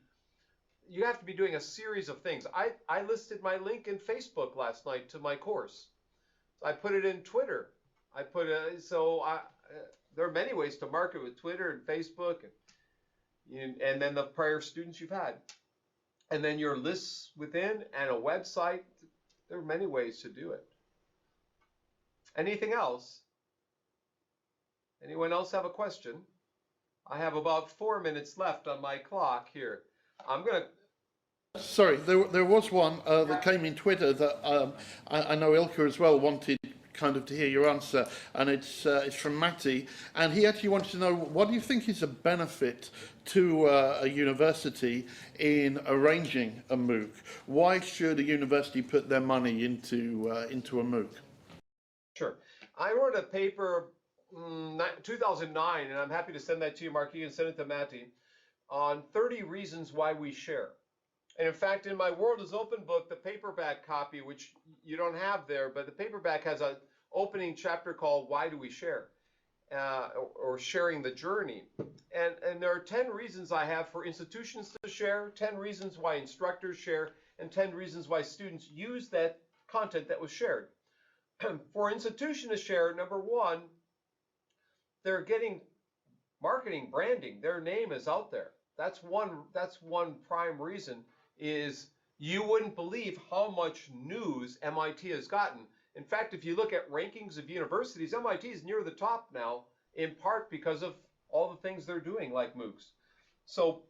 you have to be doing a series of things. I listed my link in Facebook last night to my course. I put it in Twitter. There are many ways to market with Twitter and Facebook and then the prior students you've had. And then your lists within and a website. There are many ways to do it. Anything else? Anyone else have a question? I have about 4 minutes left on my clock here. I'm going to... Sorry, there was one that came in Twitter that I know Ilka as well wanted kind of to hear your answer, and it's from Matty, and he actually wanted to know, what do you think is a benefit to a university in arranging a MOOC? Why should a university put their money into a MOOC? Sure. I wrote a paper 2009, and I'm happy to send that to you, Mark. You can send it to Matty, on 30 reasons why we share. And in fact, in my World is Open book, the paperback copy, which you don't have there, but the paperback has an opening chapter called Why Do We Share? Or Sharing the Journey. And there are 10 reasons I have for institutions to share, 10 reasons why instructors share, and 10 reasons why students use that content that was shared. For institution to share, number one, they're getting marketing, branding. Their name is out there. That's one prime reason, is you wouldn't believe how much news MIT has gotten. In fact, if you look at rankings of universities, MIT is near the top now, in part because of all the things they're doing, like MOOCs. So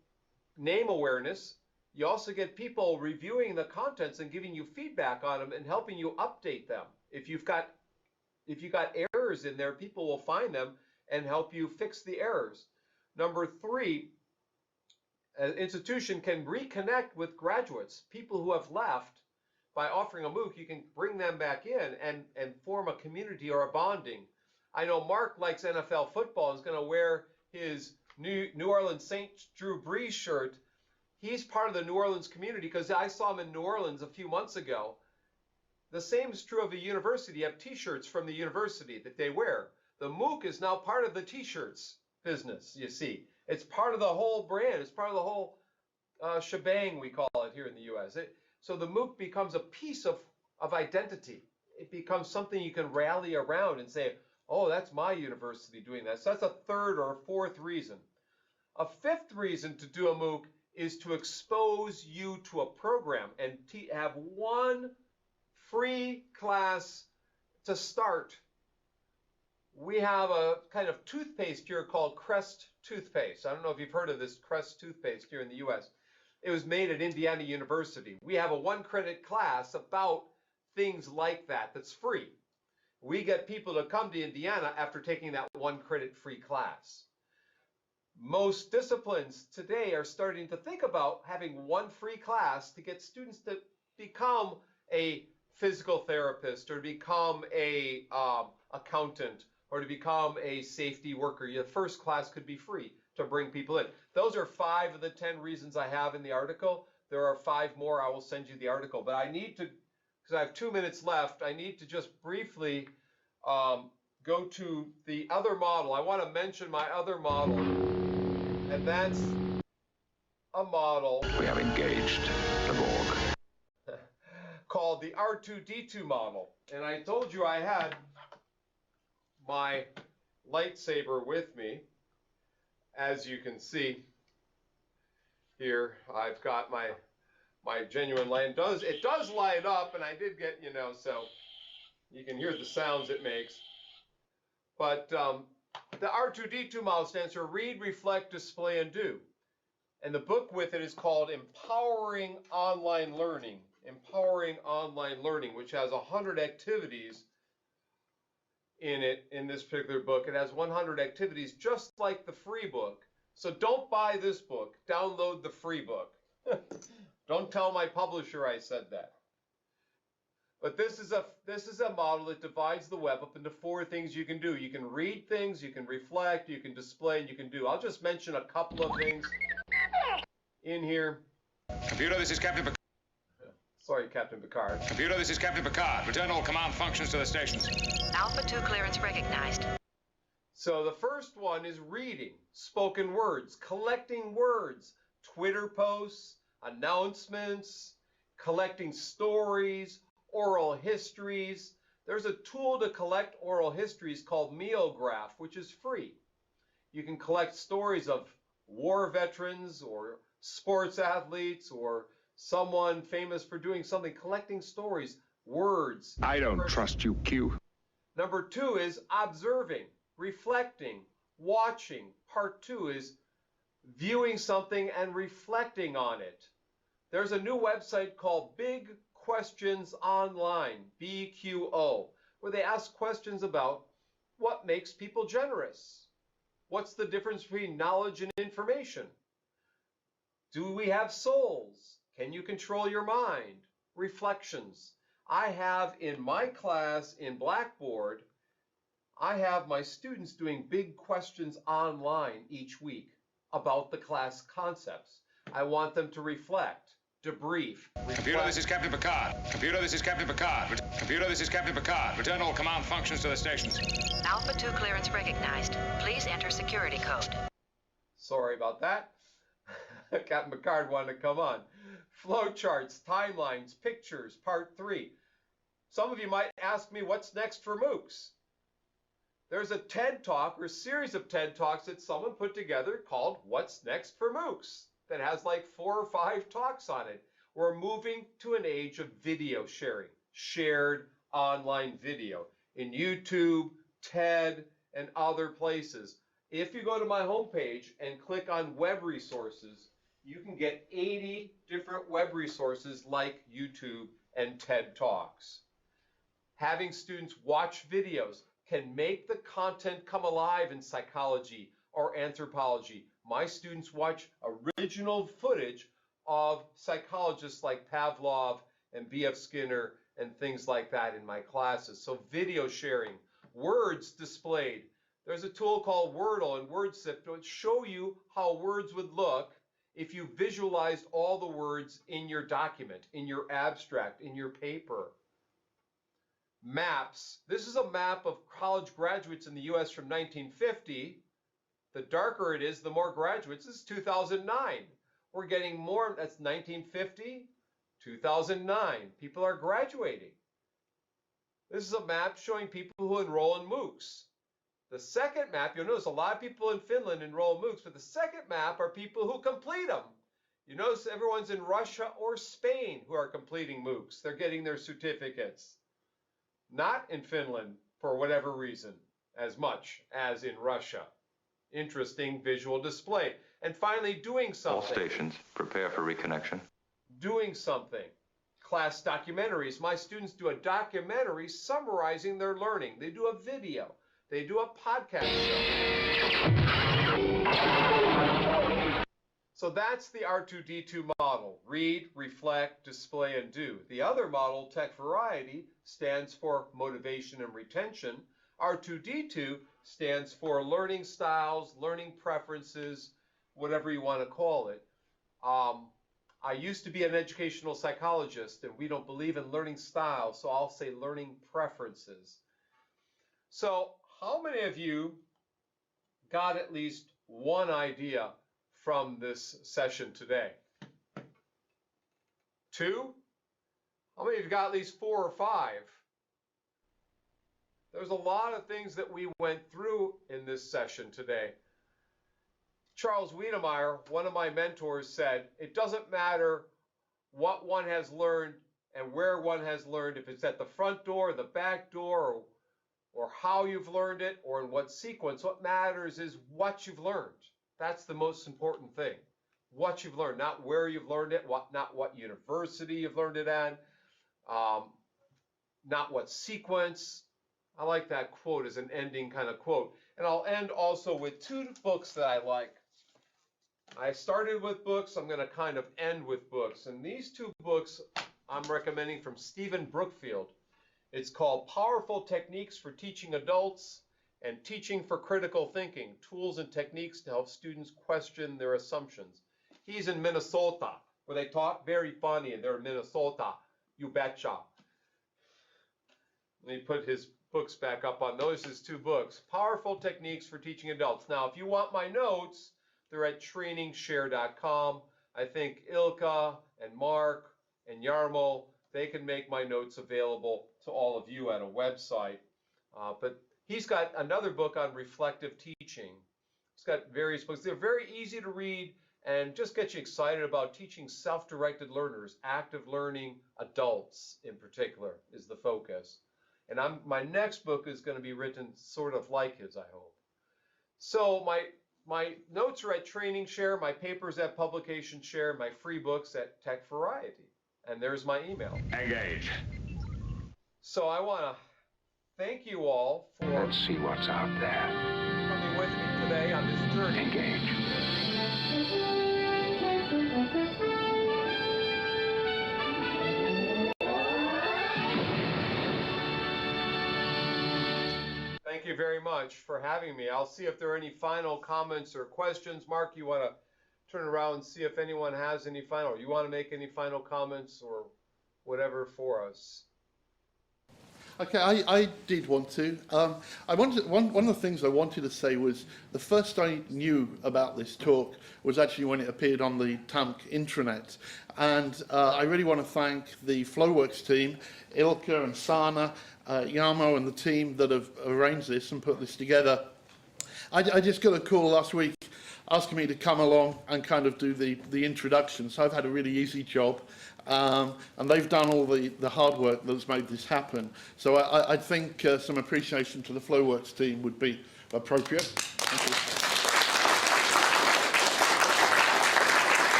name awareness. You also get people reviewing the contents and giving you feedback on them and helping you update them. If you've got errors in there, people will find them and help you fix the errors. Number three, an institution can reconnect with graduates, people who have left. By offering a MOOC, you can bring them back in and form a community or a bonding. I know Mark likes NFL football and is going to wear his New Orleans St. Drew Brees shirt. He's part of the New Orleans community because I saw him in New Orleans a few months ago. The same is true of a university. You have t-shirts from the university that they wear. The MOOC is now part of the t-shirts business, you see. It's part of the whole brand. It's part of the whole shebang, we call it here in the U.S. So the MOOC becomes a piece of identity. It becomes something you can rally around and say, oh, that's my university doing that. So that's a third or a fourth reason. A fifth reason to do a MOOC is to expose you to a program and have one free class to start. We have a kind of toothpaste here called Crest toothpaste. I don't know if you've heard of this Crest toothpaste here in the U.S. It was made at Indiana University. We have a one-credit class about things like that that's free. We get people to come to Indiana after taking that one-credit free class. Most disciplines today are starting to think about having one free class to get students to become a physical therapist or to become a accountant or to become a safety worker. The first class could be free to bring people in. Those are 5 of the 10 reasons I have in the article. There are 5 more. I will send you the article. But I need to, because I have 2 minutes left, I need to just briefly go to the other model. I want to mention my other model, and that's a model. We have engaged the Borg. Called the R2-D2 model. And I told you I had my lightsaber with me. As you can see here, I've got my genuine light. It does light up, and I did get, so you can hear the sounds it makes. But the R2-D2 model stands for Read, Reflect, Display, and Do. And the book with it is called Empowering Online Learning. Empowering Online Learning, which has 100 activities in it, in this particular book. It has 100 activities just like the free book. So don't buy this book. Download the free book. Don't tell my publisher I said that. But this is a model that divides the web up into 4 things you can do. You can read things, you can reflect, you can display, and you can do. I'll just mention a couple of things in here. Computer, this is Captain Picard. Sorry, Captain Picard. Computer, this is Captain Picard. Return all command functions to the stations. Alpha 2 clearance recognized. So the first one is reading, spoken words, collecting words, Twitter posts, announcements, collecting stories, oral histories. There's a tool to collect oral histories called Meograph, which is free. You can collect stories of war veterans or sports athletes or someone famous for doing something, collecting stories, words. I don't trust you, Q. Number 2 is observing, reflecting, watching. Part 2 is viewing something and reflecting on it. There's a new website called Big Questions Online, BQO, where they ask questions about what makes people generous. What's the difference between knowledge and information? Do we have souls? Can you control your mind? Reflections. I have in my class in Blackboard, I have my students doing big questions online each week about the class concepts. I want them to reflect, debrief. Computer, this is Captain Picard. Computer, this is Captain Picard. Computer, this is Captain Picard. Return all command functions to the stations. Alpha 2 clearance recognized. Please enter security code. Sorry about that. Captain Picard wanted to come on. Flowcharts, timelines, pictures, part 3. Some of you might ask me what's next for MOOCs. There's a TED Talk or a series of TED Talks that someone put together called What's Next for MOOCs that has like 4 or 5 talks on it. We're moving to an age of video sharing, shared online video in YouTube, TED, and other places. If you go to my homepage and click on web resources, you can get 80 different web resources like YouTube and TED Talks. Having students watch videos can make the content come alive in psychology or anthropology. My students watch original footage of psychologists like Pavlov and B.F. Skinner and things like that in my classes. So video sharing, words displayed. There's a tool called Wordle and WordSip to show you how words would look if you visualized all the words in your document, in your abstract, in your paper. Maps. This is a map of college graduates in the US from 1950. The darker it is, the more graduates. This is 2009. We're getting more. That's 1950, 2009. People are graduating. This is a map showing people who enroll in MOOCs. The second map, you'll notice a lot of people in Finland enroll in MOOCs, but the second map are people who complete them. You notice everyone's in Russia or Spain who are completing MOOCs. They're getting their certificates. Not in Finland, for whatever reason, as much as in Russia. Interesting visual display. And finally, doing something. All stations, prepare for reconnection. Doing something. Class documentaries. My students do a documentary summarizing their learning. They do a video. They do a podcast show. So that's the R2D2 model. Read, reflect, display, and do. The other model, Tech Variety, stands for motivation and retention. R2D2 stands for learning styles, learning preferences, whatever you want to call it. I used to be an educational psychologist, and we don't believe in learning styles, so I'll say learning preferences. So how many of you got at least one idea from this session today? 2? How many of you got at least 4 or 5? There's a lot of things that we went through in this session today. Charles Wiedemeyer, one of my mentors, said, it doesn't matter what one has learned and where one has learned, if it's at the front door, the back door, or how you've learned it, or in what sequence. What matters is what you've learned. That's the most important thing. What you've learned, not where you've learned it, not what university you've learned it at, not what sequence. I like that quote as an ending kind of quote. And I'll end also with 2 books that I like. I started with books. I'm going to kind of end with books. And these 2 books I'm recommending from Stephen Brookfield. It's called Powerful Techniques for Teaching Adults and Teaching for Critical Thinking, Tools and Techniques to Help Students Question Their Assumptions. He's in Minnesota, where they talk very funny, and they're in Minnesota, you betcha. And he put his books back up on those, his 2 books, Powerful Techniques for Teaching Adults. Now, if you want my notes, they're at trainingshare.com. I think Ilka and Mark and Jarmo, they can make my notes available to all of you at a website. But he's got another book on reflective teaching. He's got various books. They're very easy to read and just get you excited about teaching self-directed learners, active learning adults in particular is the focus. And my next book is going to be written sort of like his, I hope. So my notes are at Training Share, my papers at Publication Share, my free books at Tech Variety. And there's my email. Engage. So I want to thank you all for Let's see what's out there. coming with me today on this journey. Engage. Thank you very much for having me. I'll see if there are any final comments or questions. Mark, you want to turn around and see if anyone has any final. You want to make any final comments or whatever for us? Okay, I did want to. I wanted one of the things I wanted to say was the first I knew about this talk was actually when it appeared on the TAMK intranet, and I really want to thank the Flowworks team, Ilka and Sana, Jarmo and the team that have arranged this and put this together. I just got a call last week asking me to come along and kind of do the introduction, so I've had a really easy job. And they've done all the hard work that's made this happen. So I think some appreciation to the Flowworks team would be appropriate. Thank you.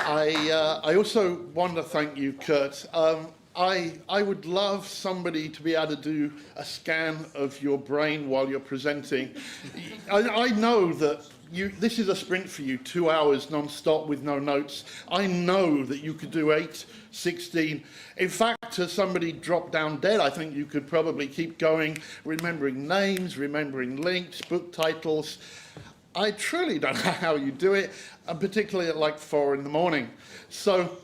I also want to thank you, Kurt. I would love somebody to be able to do a scan of your brain while you're presenting. I know that this is a sprint for you, 2 hours non-stop with no notes. I know that you could do 8, 16. In fact, as somebody dropped down dead, I think you could probably keep going, remembering names, remembering links, book titles. I truly don't know how you do it, and particularly at like 4 in the morning. So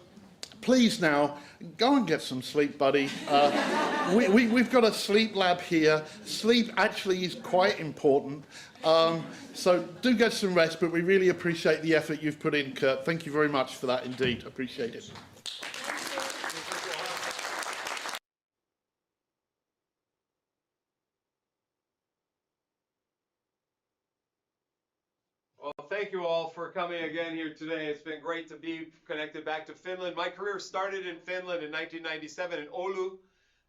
please now, go and get some sleep, buddy. We've got a sleep lab here. Sleep actually is quite important. So do get some rest, but we really appreciate the effort you've put in, Kurt. Thank you very much for that indeed. Appreciate it. Well, thank you all for coming again here today. It's been great to be connected back to Finland. My career started in Finland in 1997 in Oulu.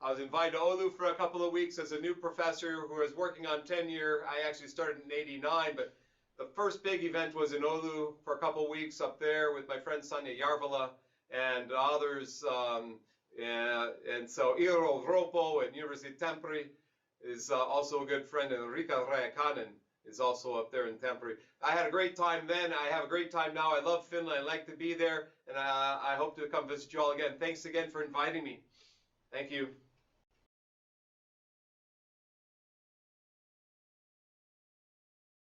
I was invited to Oulu for a couple of weeks as a new professor who was working on tenure. I actually started in '89, but the first big event was in Oulu for a couple of weeks up there with my friend Sanja Järvelä and others. And so Iiro Ropo at University of Tampere is also a good friend, and Rika Räikkönen is also up there in Tampere. I had a great time then. I have a great time now. I love Finland. I like to be there, and I hope to come visit you all again. Thanks again for inviting me. Thank you.